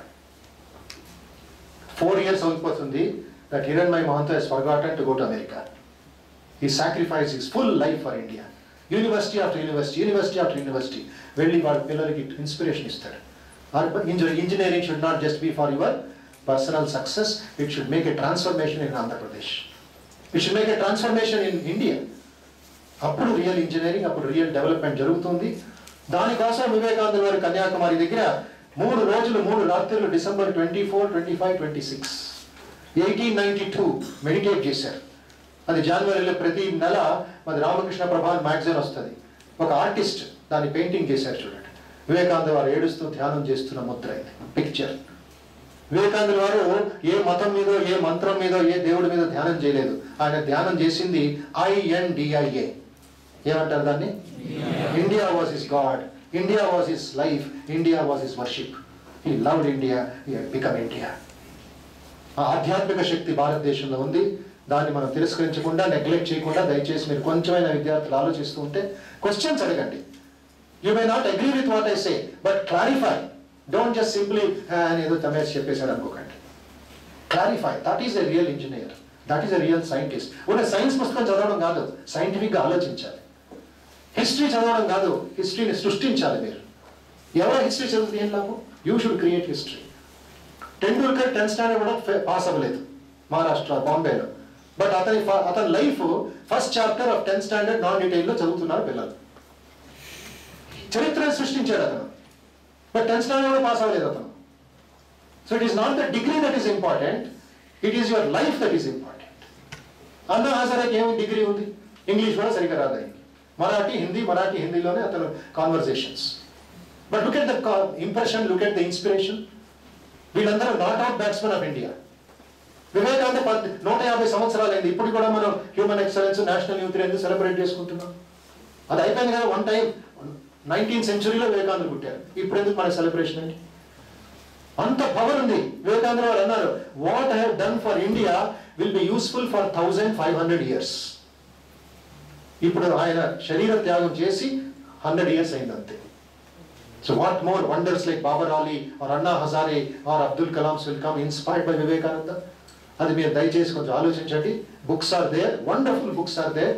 4 years అయిపోతుంది. that Hiranmaya Mahanto has forgotten to go to America. He sacrificed his full life for India. University after university, university after university. Velli vaadu pillalaki inspiration istadu. Engineering should not just be for your personal success, it should make a transformation in Andhra Pradesh. It should make a transformation in India. అప్పుడు real engineering, అప్పుడు real development జరుగుతుంది. దానికోసం వివేకానంద గారు కన్యాకుమారి దగ్గర 3 రోజులు 3 రాత్రులు December 24, 25, 26, 1892 meditate చేశారు. అది జనవరిలో ప్రతి నెల మరి రామకృష్ణ ప్రభాన్ మ్యాగజైన్ వస్తుంది. ఒక ఆర్టిస్ట్ దాన్ని పెయింటింగ్ చేశారు చూడండి. వివేకానంద వారు ఏడుస్తూ ధ్యానం చేస్తున్న ముద్ర ఇది పిక్చర్. వివేకానంద వారు ఏ మతం మీదో, ఏ మంత్రం మీదో, ఏ దేవుడి మీద ధ్యానం చేయలేదు. ఆయన ధ్యానం చేసింది INDIA. ఏమంటారు దాన్ని? India was his God, India was his life, India was his worship. He loved India, he had become India. ఆ ఆధ్యాత్మిక శక్తి భారతదేశంలో ఉంది. దాన్ని మనం తిరస్కరించకుండా, నెగ్లెక్ట్ చేయకుండా, దయచేసి మీరు కొంచెమైనా విద్యార్థులు ఆలోచిస్తూ ఉంటే క్వశ్చన్స్ అడగండి. You may not agree with what I say, but clarify. Don't just simply అని ఏదో తమేసి చెప్పేశాడు అనుకోకండి. Clarify. That is a real engineer, that is a real scientist. ఒక సైన్స్ పుస్తకం చదవడం కాదు, సైంటిఫిక్గా ఆలోచించాలి. హిస్టరీ చదవడం కాదు, హిస్టరీని సృష్టించాలి. మీరు ఎవరో హిస్టరీ చదివితే ఏం లాభం? You should create history. Tendulkar 10th standard కూడా పాస్ అవ్వలేదు మహారాష్ట్ర బాంబేలో. బట్ అతని life first chapter of 10th standard non డీటెయిల్లో చదువుతున్నారు పిల్లలు. చరిత్రను సృష్టించాడు అతను, బట్ 10th స్టాండర్డ్ కూడా పాస్ అవ్వలేదు అతను. So it is not the degree that is important, it is your life that is important. అన్నా హజారేకి ఏమి డిగ్రీ ఉంది? ఇంగ్లీష్ కూడా సరిగ్గా రాదు ఆయనకి. మరాఠీ హిందీలోనే అతను conversations. But look at the impression, look at the inspiration. వీళ్ళందరూ not out batsmen of India. Vivekananda 150 సంవత్సరాలు అయింది. ఇప్పుడు కూడా మనం human excellence, national youth day ఎందుకు సెలబ్రేట్ చేసుకుంటున్నాం? అది అయిపోయింది కదా. వన్ టైం 19th centuryలో వివేకానంద పుట్టారు. ఇప్పుడు ఎందుకు మన సెలబ్రేషన్ అండి? అంత పవర్ ఉంది. వివేకానంద వారు అన్నారు, what I have done for India will be useful for 1500 years. ఇప్పుడు ఆయన శరీర త్యాగం చేసి 100 years అయింది అంతే. So what more wonders like Babar Ali or Anna Hazare or Abdul Kalam will come inspired by Vivekananda? అది మీరు దయచేసి కొంచెం ఆలోచించండి. Books are there, wonderful books are there,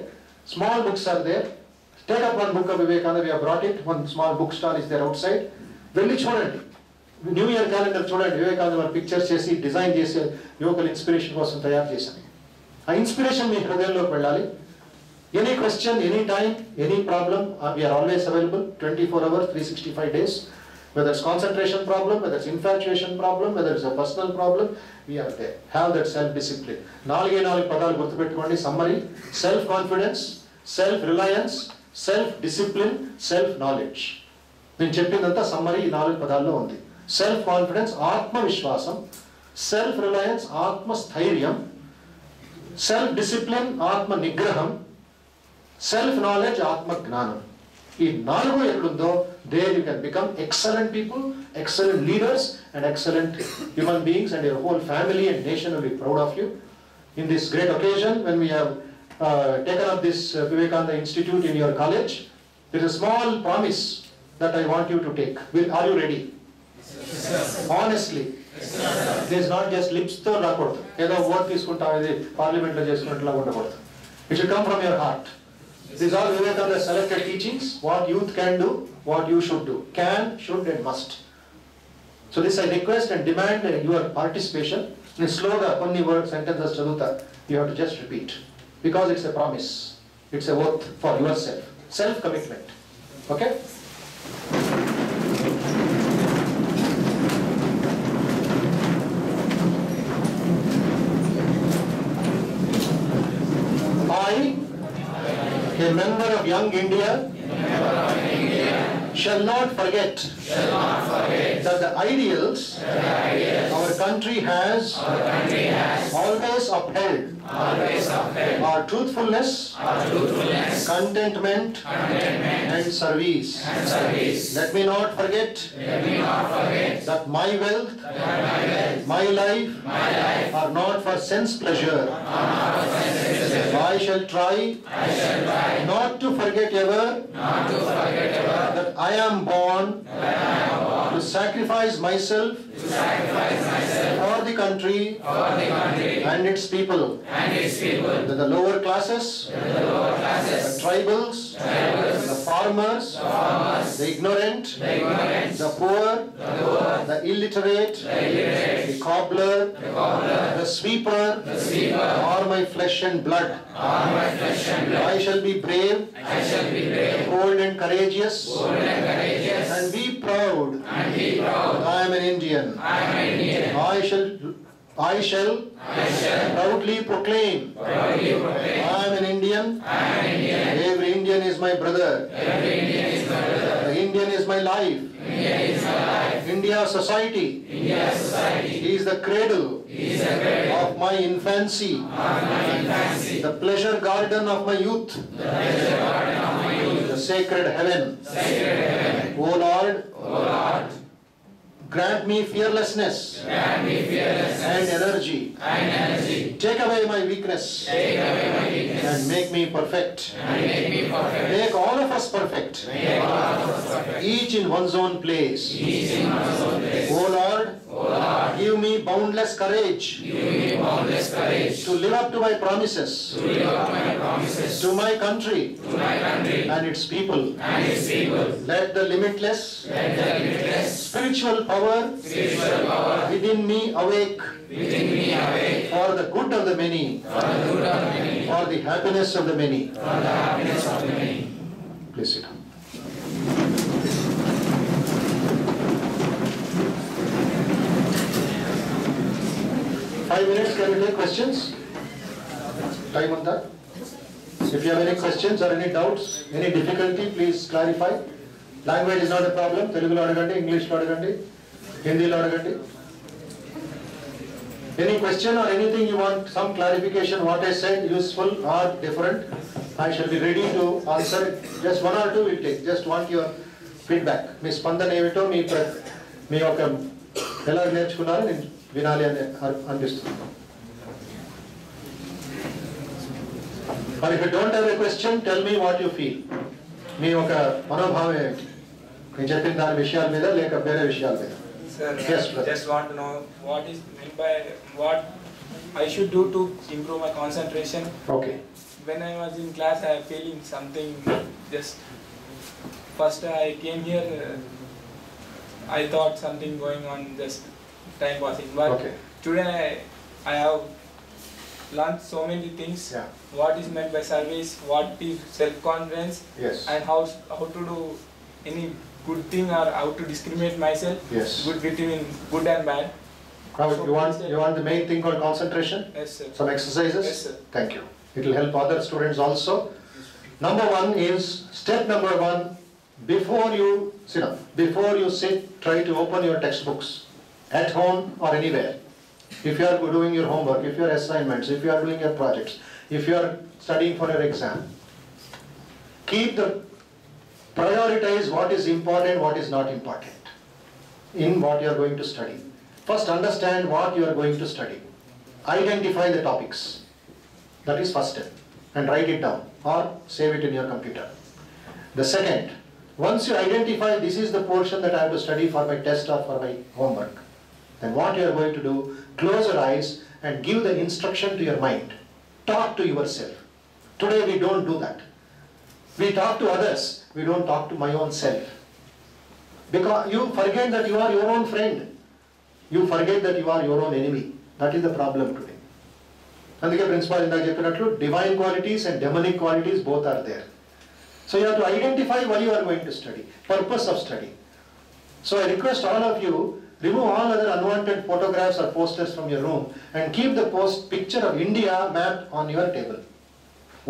small books are there. Take up one book of Vivekananda, we have brought it. One small book stall is there outside. వెళ్ళి చూడండి. New year calendar చూడండి. వివేకానంద వారు pictures చేసి design చేసి యువకుల inspiration కోసం తయారు చేశాను. ఆ ఇన్స్పిరేషన్ మీ హృదయంలోకి వెళ్ళాలి. Any question, any time, any problem, we are always available 24 hours, 365 days. Whether it's concentration problem, whether it's infatuation problem, whether it's a personal problem, we are there. Have that self-discipline. 4 పదాలు గుర్తుపెట్టుకోండి. Summary: self-confidence, self-reliance, self-discipline, self-knowledge. నేను చెప్పిందంతా summary ఈ 4 పదాల్లో ఉంది. Self-confidence, ఆత్మవిశ్వాసం. Self-reliance, ఆత్మస్థైర్యం. Self-discipline, ఆత్మ నిగ్రహం. సెల్ఫ్ నాలెడ్జ్, ఆత్మ జ్ఞానం. ఈ 4 ఎక్కడుందో there you can become excellent people, excellent leaders and excellent human beings, and your whole family and nation will be proud of you. In this great occasion when we have taken up this Vivekananda Institute in your college, there is a small promise that I want you to take. Are you ready? Honestly. This is not just lips తో రాకూడదు, ఏదో vote తీసుకుంటాం, ఇది పార్లమెంట్లో చేసుకున్నట్లా ఉండకూడదు. It should come from your heart. These are Vivekananda selected teachings, what youth can do, what you should do. Can, should and must. So this I request and demand your participation. In sloga, కొన్ని words, sentences chaduta, you have to just repeat. Because it's a promise. It's a oath for yourself. Self-commitment. Okay? A member of Young India shall not forget that the ideals our country has always upheld are truthfulness, contentment, and service. Let me not forget that my wealth, my life are not for sense pleasure. My shall try not to forget ever that I am born to sacrifice myself for the country and its people. That the lower classes, the tribals, the farmers, the ignorant, the poor, the illiterate, the cobbler, the sweeper, are my flesh and blood. I shall be brave, bold and courageous, and be proud. I am an Indian. I shall proudly proclaim. I am an Indian. Every Indian is my brother. The Indian is my life. India society is the cradle of my infancy, the pleasure garden of my youth, the sacred heaven. O Lord, grant me fearlessness and energy. Take away my weakness and make me perfect. Make all of us perfect, each in one's own place. O Lord, give me boundless courage to live up to my promises to my country and its people. Let the limitless spiritual power within me awake for the good of the many, for the happiness of the many. Please sit down. Five minutes, can we take questions? Time on that? If you have any questions or any doubts, any difficulty, please clarify. Language is not a problem. Telugu lo adagandi, English lo adagandi, Hindi lo adagandi. Any question or anything you want, some clarification, what I said, useful or different, I shall be ready to answer it. Just one or two will take. Just want your feedback. మీ స్పందన ఏమిటో మీ యొక్క ఎలా నేర్చుకున్నారో నేను వినాలి అని అనిపిస్తుంది. But if you don't have a question, tell me what you feel. మీ యొక్క మనోభావం ఏంటి? నేను చెప్పిన దాని విషయాల మీద లేక వేరే విషయాల మీద. Sir, Yes, just want to know what is meant by what I should do to improve my concentration. Okay. When I was in class, I am feeling something. Just first I came here, I thought something going on, just time passing. But Okay. today I have learned so many things. Yeah. What is meant by service, what is self-confidence, Yes. and how to do any good thing or how to discriminate myself. Yes. Good between good and bad. Now, So you want the main thing called concentration? Yes, sir. Some exercises? Yes, sir. Thank you. It will help other students also. Number one is, step number one, before you sit, try to open your textbooks at home or anywhere. If you are doing your homework, if you are assignments, if you are doing your projects, if you are studying for your exam, prioritize what is important, what is not important in what you are going to study. First, understand what you are going to study. Identify the topics. That is first step. And write it down or save it in your computer. The second, once you identify this is the portion that I have to study for my test or for my homework, then what you are going to do, close your eyes and give the instruction to your mind. Talk to yourself. Today we don't do that. We talk to others, we don't talk to my own self. Because you forget that you are your own friend. You forget that you are your own enemy. That is the problem today. అందుకే principal ఇందాక చెప్పినట్లు divine qualities and demonic qualities both are there. So you have to identify why you are going to study, purpose of study. So I request all of you, remove all other unwanted photographs or posters from your room and keep the picture of India mapped on your table.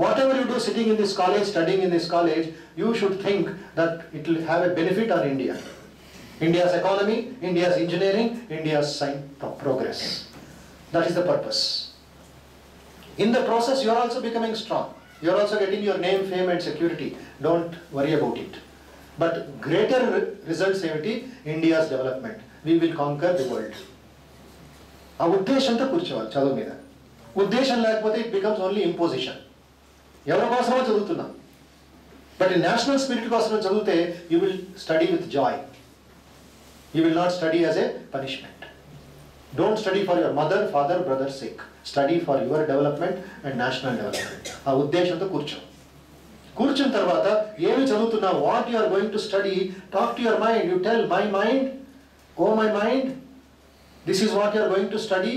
Whatever you do sitting in this college, studying in this college, you should think that it will have a benefit on India. India's economy, India's engineering, India's progress. That is the purpose. In the process, you are also becoming strong. You are also getting your name, fame and security. Don't worry about it. But greater results ఏమిటి? India's development. We will conquer the world. ఆ ఉద్దేశంతో కూర్చోవాలి చదువు మీద. ఉద్దేశం లేకపోతే it becomes only imposition. ఎవరి కోసమో చదువుతున్నాం. బట్ ఈ నేషనల్ స్పిరిట్ కోసం చదివితే you will study with joy. You will not study as a punishment. Don't study for your mother, father, brother sake. Study for your development and national development. ఆ ఉద్దేశంతో కూర్చున్న తర్వాత ఏమి చదువుతున్నా, what you are going to study, talk to your mind. You tell my mind, oh my mind, this is what you are going to study,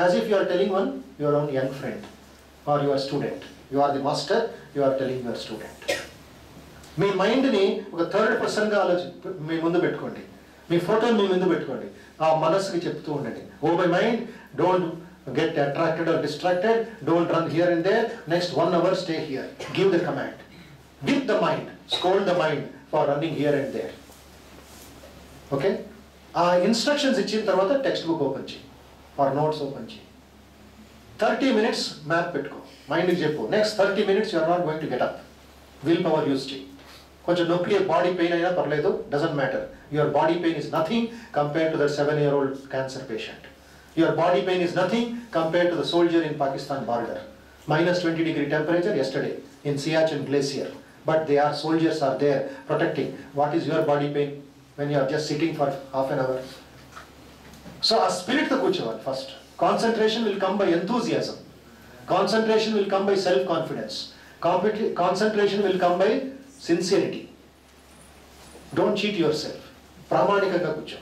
as if you are telling one your own young friend are your student. You are the master, you are telling your student. మీ మైండ్ని ఒక third పర్సన్గా మీ ముందు పెట్టుకోండి. మీ ఫోటోని మీ ముందు పెట్టుకోండి. ఆ మనస్సుకి చెప్తూ ఉండండి, oh my mind, don't get attracted or distracted, don't run here and there, next 1 hour stay here. Give the command. With the mind, scold the mind for running here and there. Okay? Instructions ఇచ్చిన తర్వాత text book open చేయి or notes open చేయి. 30 minutes map పెట్టుకో, మైండ్కి చెప్పు, next 30 minutes you are not going to get up. Will power use చేయి. కొంచెం నొప్పి, బాడీ పెయిన్ అయినా పర్లేదు, doesn't matter. Your body pain is nothing compare to that 7-year-old cancer patient. Your body pain is nothing compared to the soldier in Pakistan border. -20° temperature yesterday in Siachen Glacier. But soldiers are there protecting. What is your body pain when you are just sitting for half an hour? So a spirit to kuchavad first. Concentration will come by enthusiasm. Concentration will come by self-confidence. Concentration will come by sincerity. Don't cheat yourself. Pramanikanga kucho.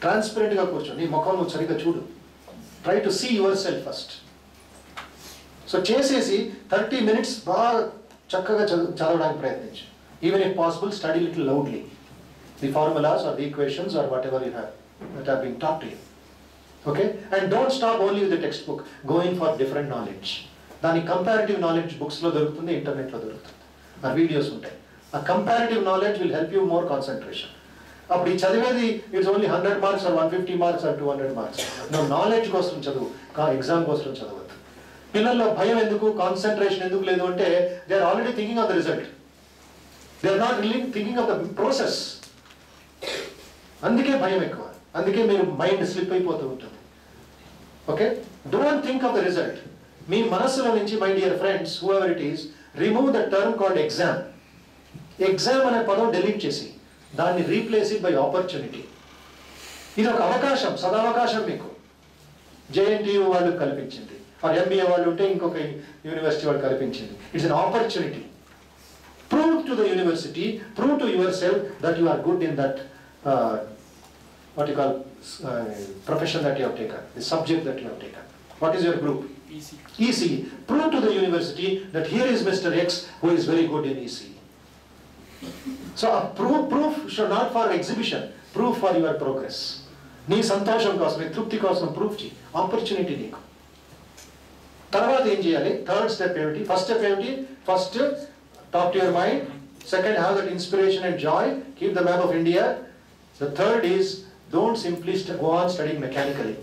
ట్రాన్స్పరెంట్గా కూర్చో, నీ ముఖం నువ్వు సరిగ్గా చూడు. Try to see yourself first. So చేసేసి 30 minutes బాగా చక్కగా చదవడానికి ప్రయత్నించు. Even if possible study little loudly the formulas or the equations or whatever you have that are being taught to you. Okay, and don't stop only with the text book, going for different knowledge. దాని comparative knowledge బుక్స్లో దొరుకుతుంది, ఇంటర్నెట్లో దొరుకుతుంది, ఆ videos ఉంటాయి. ఆ comparative knowledge will help you more concentration. అప్పుడు ఈ చదివేది it's only 100 marks or 150 marks or 200 marks. నువ్వు నాలెడ్జ్ కోసం చదువు, ఎగ్జామ్ కోసం చదవద్దు. పిల్లల్లో భయం ఎందుకు, కాన్సన్ట్రేషన్ ఎందుకు లేదు అంటే they are already thinking of the result. They are not really thinking of the process. అందుకే భయం ఎక్కువ, అందుకే మీరు మైండ్ స్లిప్ అయిపోతూ ఉంటుంది. Okay, don't think of the result. మీ మనస్సులో నుంచి, my dear friends, whoever it is, remove the term called exam. Exam అనే పదం డెలీట్ చేసి దాన్ని రీప్లేస్ ఇట్ బై ఆపర్చునిటీ. ఇది ఒక అవకాశం, సదవకాశం మీకు JNTU వాళ్ళు కల్పించింది, ఆర్ MBA వాళ్ళు ఉంటే ఇంకొక యూనివర్సిటీ వాళ్ళు కల్పించింది. It's an opportunity. Prove to the university, prove to yourself that you are good in that what you call profession that you have taken, the subject that you have taken. What is your group? ECE. Prove to the university that here is Mr. X who is very good in ECE. So a proof should not for exhibition, proof for your progress. నీ సంతోషం కోసం, నీ తృప్తి కోసం proof చేయి. Opportunity నీకు. తర్వాత ఏం చేయాలి? థర్డ్ స్టెప్ ఏమిటి? ఫస్ట్ స్టెప్ ఏమిటి? First talk to your mind. Second, have that inspiration and Joy, keep the map of India. The third is don't simply go on studying mechanically.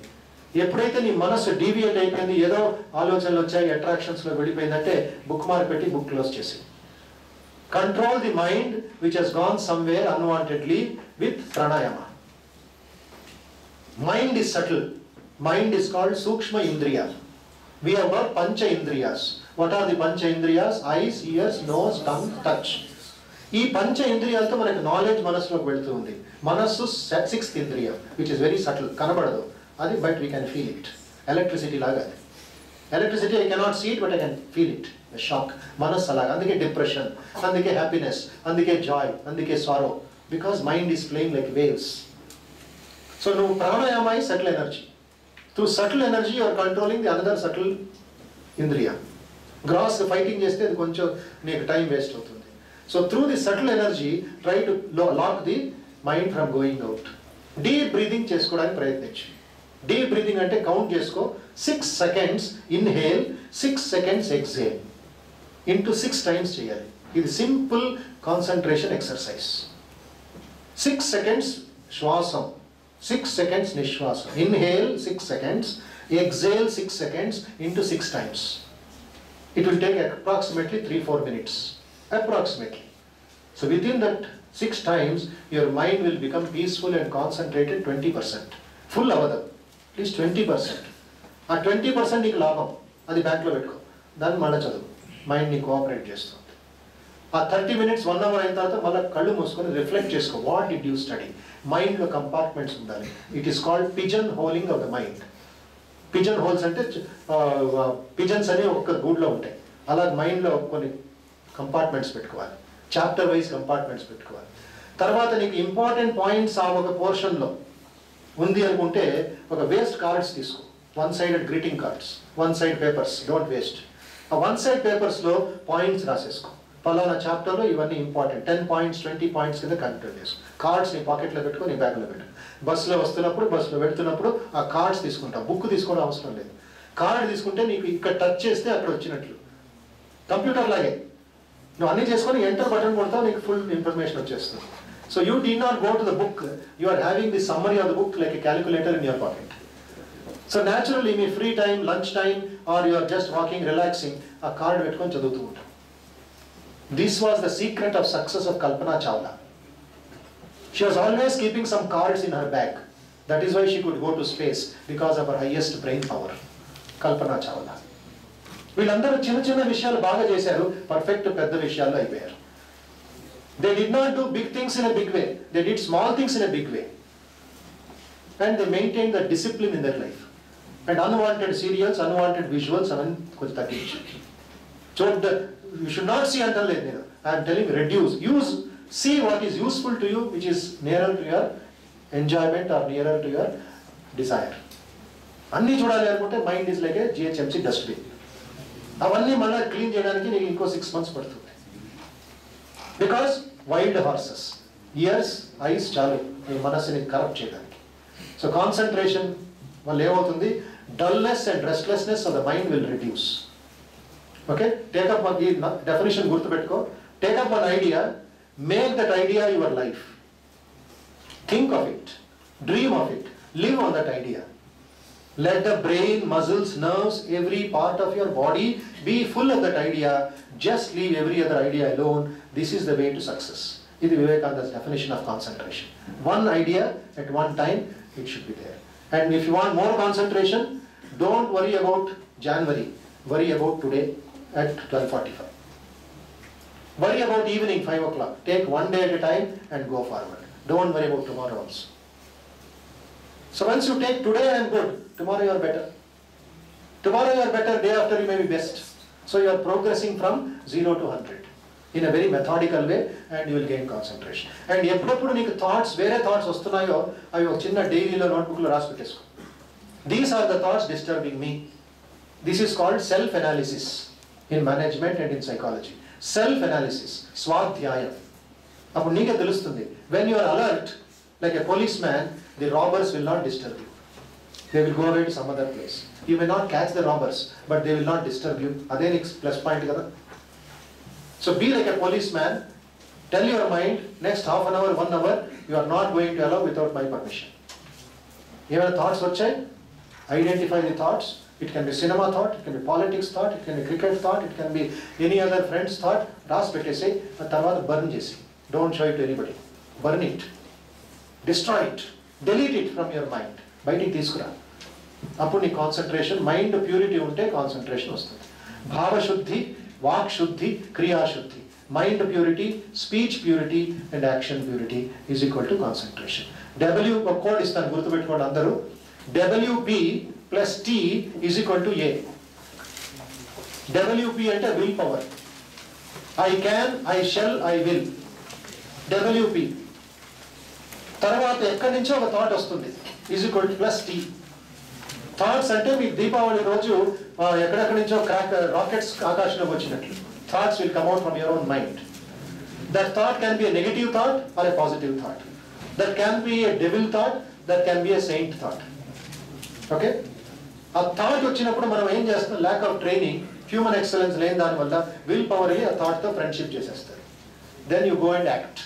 ఎప్పుడైతే నీ మనస్సు డీవియేట్ అయిపోయింది, ఏదో ఆలోచనలు వచ్చాయి, అట్రాక్షన్స్లో వెళ్ళిపోయిందంటే బుక్ మార్క్ పెట్టి బుక్ క్లోజ్ చేసి. Control the mind which has gone somewhere unwantedly with pranayama. Mind is subtle. Mind is called Sukshma Indriya. We have got Pancha Indriyas. What are the Pancha Indriyas? Eyes, ears, nose, tongue, touch. ఈ పంచ ఇంద్రియాలతో మనకు knowledge మనస్సులోకి వెళ్తూ ఉంది. మనస్సు 6th ఇంద్రియ, which is very subtle, కనబడదు అది, but we can feel it. Electricity లాగా అది. Electricity I cannot see it, but I can feel it. Shock. మనస్సు అలాగా. అందుకే డిప్రెషన్, అందుకే హ్యాపీనెస్, అందుకే జాయ్, అందుకే sorrow, because mind is playing like waves. So నువ్వు pranayama is subtle energy. Through subtle energy you are controlling the another subtle ఇంద్రియ. Gross fighting చేస్తే అది కొంచెం నీకు టైం వేస్ట్ అవుతుంది. So through the subtle energy try to lock the mind from going out. Deep breathing చేసుకోవడానికి ప్రయత్నించు. Deep breathing అంటే count చేసుకో. 6 seconds inhale, 6 seconds exhale. Into 6 times చేయాలి. ఇది సింపుల్ కాన్సన్ట్రేషన్ ఎక్సర్సైజ్. 6 seconds శ్వాసం, 6 seconds నిశ్వాసం. Inhale 6 seconds, exhale 6 seconds into 6 times. It will take approximately 3-4 minutes. Approximately. So within that 6 times, your mind will become peaceful and concentrated 20%. Full avadam. At least 20%. ఆ 20% నీకు లాభం. అది బ్యాంక్లో పెట్టుకో. దాన్ని మళ్ళీ చదువు. మైండ్ని కోఆపరేట్ చేస్తుంది. ఆ 30 minutes 1 hour అయిన తర్వాత మళ్ళీ కళ్ళు మూసుకొని రిఫ్లెక్ట్ చేసుకో, వాట్ డిడ్ యూ స్టడీ. మైండ్లో కంపార్ట్మెంట్స్ ఉండాలి. It is called pigeon holing of the mind. Pigeon holes అంటే పిజన్స్ అని ఒక గూడ్లో ఉంటాయి, అలా మైండ్లో కొన్ని కంపార్ట్మెంట్స్ పెట్టుకోవాలి, చాప్టర్ వైజ్ కంపార్ట్మెంట్స్ పెట్టుకోవాలి. తర్వాత నీకు ఇంపార్టెంట్ పాయింట్స్ ఆ ఒక పోర్షన్లో ఉంది అనుకుంటే ఒక వేస్ట్ కార్డ్స్ తీసుకో, 1-sided greeting cards, 1-side papers, don't waste. ఆ 1-side పేపర్స్లో పాయింట్స్ రాసేసుకో. పలానా చాప్టర్లో ఇవన్నీ ఇంపార్టెంట్, 10 points 20 points కింద కన్సిడర్ చేసుకో. కార్డ్స్ నీ పాకెట్లో పెట్టుకో, నీ బ్యాగ్లో పెట్టు. బస్సులో వస్తున్నప్పుడు, బస్సులో పెడుతున్నప్పుడు ఆ కార్డ్స్ తీసుకుంటావు. బుక్ తీసుకోవడం అవసరం లేదు. కార్డ్ తీసుకుంటే నీకు ఇక్కడ టచ్ చేస్తే అక్కడ వచ్చినట్లు. కంప్యూటర్ లాగే నువ్వు అన్నీ చేసుకొని ఎంటర్ బటన్ కొడతావు, నీకు ఫుల్ ఇన్ఫర్మేషన్ వచ్చేస్తుంది. So you do not go to the book, you are having the summary of the book like a calculator in your pocket. So naturally మీ free time, lunch time or you are just walking, relaxing, ఆ card పెట్టుకొని చదువుతూ ఉంటాం. This was the secret of success of Kalpana Chawla. She was always keeping some cards in her bag. That is why she could go to space, because of her highest brain power. Kalpana Chawla. వీళ్ళందరూ చిన్న చిన్న విషయాలు బాగా చేశారు, perfect పెద్ద విషయాల్లో అయిపోయారు. They did not do big things in a big way. They did small things in a big way. And they maintained the discipline in their life. And unwanted serials, unwanted visuals, అవన్నీ కొంచెం తగ్గించు. You should not see until later. I am telling you, reduce. See what is useful to you, which is nearer to your enjoyment or nearer to your desire. అన్నీ చూడాలి అనుకుంటే mind is like A GHMC dustbin. అవన్నీ మళ్ళీ clean చేయడానికి నీకు ఇంకో 6 months పడుతుంది. Because wild horses, years, ice చాలు నీ మనస్సుని కరప్ట్ చేయడానికి. సో కాన్సన్ట్రేషన్ వల్ల ఏమవుతుంది, dullness and restlessness of the mind will reduce. Okay, take up one definition, gurtupettuko. Take up one idea, make that idea your life. Think of it, dream of it, live on that idea. Let the brain, muscles, nerves, every part of your body be full of that idea. Just leave every other idea alone. This is the way to success. This is Vivekananda's definition of concentration. One idea at one time, it should be there. And if you want more concentration, don't worry about January, worry about today at 12:45. Worry about evening 5 o'clock. Take one day at a time and go forward. Don't worry about tomorrow also. So once you take today I am good, tomorrow you are better. Tomorrow you are better, day after you may be best. So you are progressing from 0 to 100 in a very methodical way, and you will gain concentration. And ఎప్పుడప్పుడు నీకు thoughts, వేరే thoughts వస్తున్నాయో అవి ఒక చిన్న డైరీలో నోట్బుక్లో రాసి పెట్టేసుకో. These are the thoughts disturbing me. This is called self-analysis. In management and in psychology, self-analysis, swadhyaya. Appudu neeke telustundi, when you are alert like a policeman, the robbers will not disturb you. They will go away to some other place. You may not catch the robbers, but they will not disturb you. Ade next plus point kada. So be like a policeman. Tell your mind, next half an hour, 1 hour, you are not going to allow without my permission. Even thoughts vachai, identify the thoughts. It can be cinema thought, it can be politics thought, it can be cricket thought, it can be any other friend's thought. Ras petese, tarvata burn chesi. Don't show it to anybody. Burn it. Destroy it. Delete it from your mind. Bayatiki teeskura. Appudu nee concentration, mind purity unte concentration vastundi. Bhava shuddhi, vak shuddhi, kriya shuddhi. Mind purity, speech purity and action purity is equal to concentration. W code istanu gurtu pettukondi andaru. WP plus T is equal to A. WP ante will power. I can, I shall, I will. WP. తర్వాత ఎక్కడి నుంచో ఒక thought వస్తుంది, is equal to plus T. Thoughts అంటే మీకు దీపావళి రోజు ఎక్కడెక్కడి నుంచో రాకెట్స్ ఆకాశంలోకి వచ్చినట్లు. Thoughts will come out from your own mind. That thought can be a negative thought or a positive thought. That can be a devil thought, that can be a saint thought. Okay? ఆ thought వచ్చినప్పుడు మనం ఏం చేస్తాం, lack of training, human excellence లేని దానివల్ల will power అయ్యి ఆ థాట్తో ఫ్రెండ్షిప్ చేసేస్తారు. Then you go and act.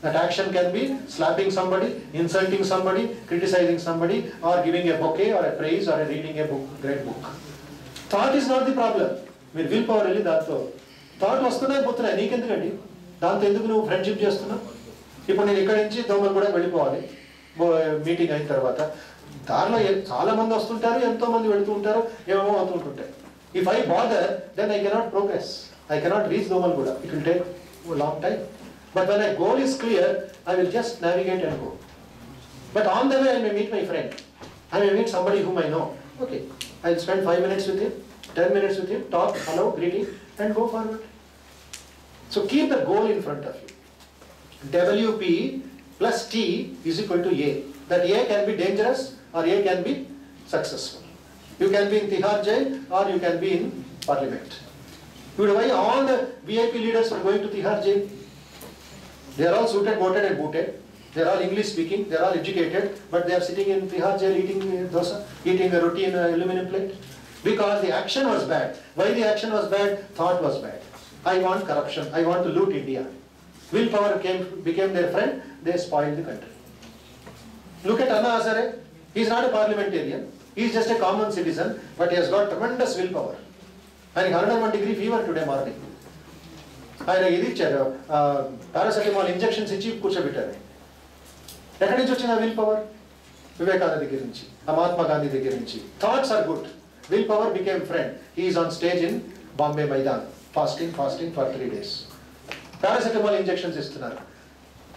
That action can be slapping somebody, insulting somebody, criticizing somebody, or giving a bouquet or a prize or reading a book, great book. Thought is not the problem. మీరు will power వెళ్ళి దాంతో thought వస్తున్నాయి పోతున్నాయి, నీకెందుకండి దాంతో ఎందుకు నువ్వు friendship చేస్తున్నావు? ఇప్పుడు నేను ఇక్కడి నుంచి దోమలు కూడా వెళ్ళిపోవాలి మీటింగ్ అయిన తర్వాత. దారిలో చాలా మంది వస్తుంటారు, ఎంతో మంది వెళుతూ ఉంటారు, ఏమేమో అవుతుంటుంటాయి. If I bother, then I cannot progress. I cannot reach Domalgura. It will take a long time. But when a goal is clear, I will just navigate and go. But on the way, I may meet my friend. I may meet somebody whom I know. Okay, I'll spend 5 minutes with him, 10 minutes with him, talk, hello, greeting, and go forward. So keep the goal in front of you. WP plus T is equal to A. That A can be dangerous or A can be successful. You can be in Tihar jail or you can be in Parliament. You know why all the VIP leaders are going to Tihar jail? They are all suited, voted and booted. They are all English speaking, they are all educated, but they are sitting in Tihar jail eating dosa, eating a roti in an aluminum plate. Because the action was bad. Why the action was bad? Thought was bad. I want corruption, I want to loot India. Willpower became their friend, they spoiled the country. Look at Anna Hazare. He is not a parliamentarian, he is just a common citizen, but he has got tremendous willpower. And 101 degree fever today morning. ఆయన ఇది ఇచ్చారు paracetamol injections ఇచ్చి కూర్చోబెట్టారు. ఎక్కడి నుంచి వచ్చిన will power? Vivekananda దగ్గర నుంచి, మహాత్మా గాంధీ దగ్గర నుంచి. Thoughts are good. Will power became friend. He is on stage in Bombay maidan fasting for 3 days. Paracetamol injections ఇస్తున్నారు.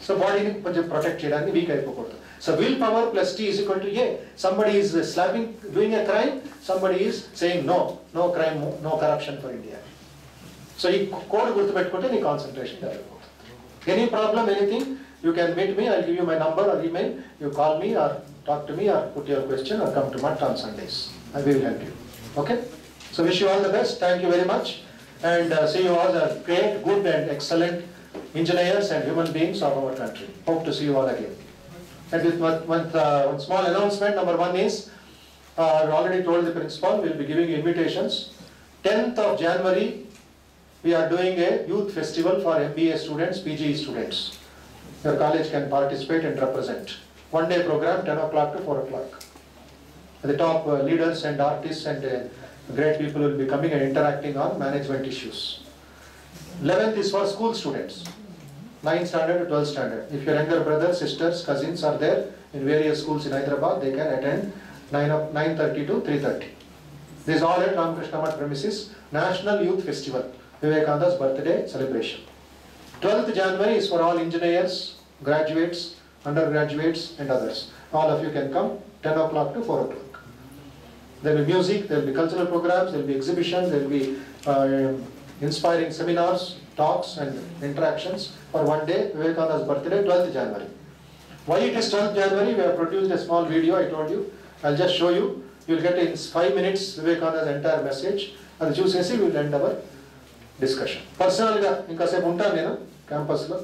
సో బాడీని కొంచెం ప్రొటెక్ట్ చేయడానికి వీక్ అయిపోకూడదు. So willpower plus T is equal to A. Somebody is slapping, doing a crime, somebody is saying no, no crime, no corruption for India. So you code gurtupettukunte nee concentration develop. Any problem, anything, you can meet me, I'll give you my number or email, you call me or talk to me or put your question or come to Matt on Sundays. I will help you. Okay? So wish you all the best, thank you very much, and see you all are great, good and excellent engineers and human beings of our country. Hope to see you all again. And with one small announcement, number 1 is, I already told the principal, we will be giving invitations. 10th of January, we are doing a youth festival for MBA students, PGE students. Your college can participate and represent. 1-day program, 10 o'clock to 4 o'clock. The top leaders and artists and great people will be coming and interacting on management issues. 11th is for school students. 9th standard to 12th standard. If your younger brothers, sisters, cousins are there in various schools in Hyderabad, they can attend 9:30 to 3:30. This is all at Ramakrishna Math premises, National Youth Festival, Vivekananda's birthday celebration. 12th January is for all engineers, graduates, undergraduates and others. All of you can come, 10 o'clock to 4 o'clock. There will be music, there will be cultural programs, there will be exhibitions, there will be inspiring seminars, talks and interactions for 1 day, Vivekananda's birthday, 12th January. Why it is 12th January? We have produced a small video, I told you. I'll just show you. You'll get in 5 minutes Vivekananda's entire message. And choosesi we will end our discussion. Personally, inkasepu unta nenu campus lo.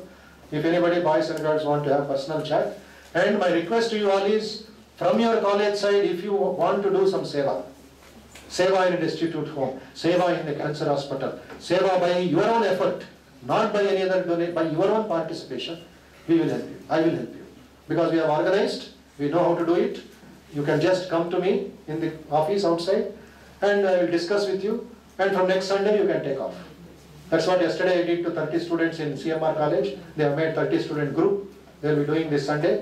If anybody, boys and girls, want to have personal chat. And my request to you all is, from your college side, if you want to do some seva. Seva in a destitute home, seva in the cancer hospital, seva by your own effort, not by any other donation, by your own participation, we will help you. I will help you. Because we have organized, we know how to do it. You can just come to me in the office outside and I will discuss with you, and from next Sunday you can take off. That's what yesterday I did to 30 students in CMR college. They have made 30 student group. They will be doing this Sunday.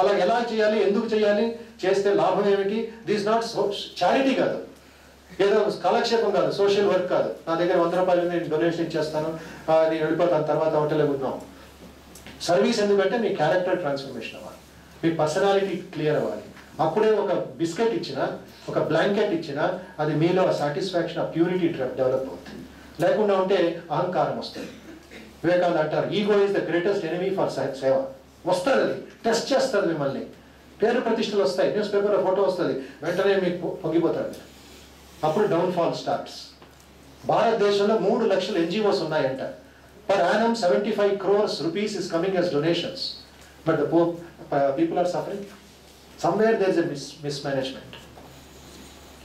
అలా ఎలా చేయాలి, ఎందుకు చేయాలి, చేస్తే లాభం ఏమిటి? This not charity కాదు, ఏదో కాలక్షేపం కాదు, సోషల్ వర్క్ కాదు. నా దగ్గర 100 రూపాయలు నేను డొనేషన్ ఇచ్చేస్తాను, నేను వెళ్ళిపోతాను, తర్వాత హోటల్లో ఉన్నాం. సర్వీస్ ఎందుకంటే మీ క్యారెక్టర్ ట్రాన్స్ఫర్మేషన్ అవ్వాలి, మీ పర్సనాలిటీ క్లియర్ అవ్వాలి. అప్పుడే ఒక బిస్కెట్ ఇచ్చినా, ఒక బ్లాంకెట్ ఇచ్చినా అది మీలో సాటిస్ఫాక్షన్, ఆ ప్యూరిటీ డెవలప్ అవుతుంది. లేకుండా ఉంటే అహంకారం వస్తుంది. వివేకానంద అంటారు, ego is the greatest enemy for సేవ. వస్తుంది, అది టెస్ట్ చేస్తుంది మిమ్మల్ని, పేరు ప్రతిష్టలు వస్తాయి, న్యూస్ పేపర్లో ఫోటో వస్తుంది, వెంటనే మీకు పొంగిపోతారు. అప్పుడు డౌన్ఫాల్ స్టార్ట్స్. భారతదేశంలో 3 లక్షల NGOs ఉన్నాయంట. Per annum 75 crores rupees is coming as donations. But the poor people are suffering. Somewhere there is a mismanagement.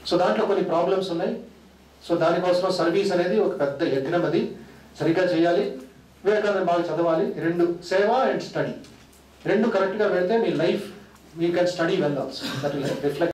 So దాంట్లో కొన్ని ప్రాబ్లమ్స్ ఉన్నాయి. సో దానికోసం సర్వీస్ అనేది ఒక పెద్ద యజ్ఞం, అది సరిగ్గా చేయాలి. వివేకానంద బాగా చదవాలి. 2 సేవ అండ్ స్టడీ, 2 కరెక్ట్గా పెడితే మీ life, you can study well also. That will reflect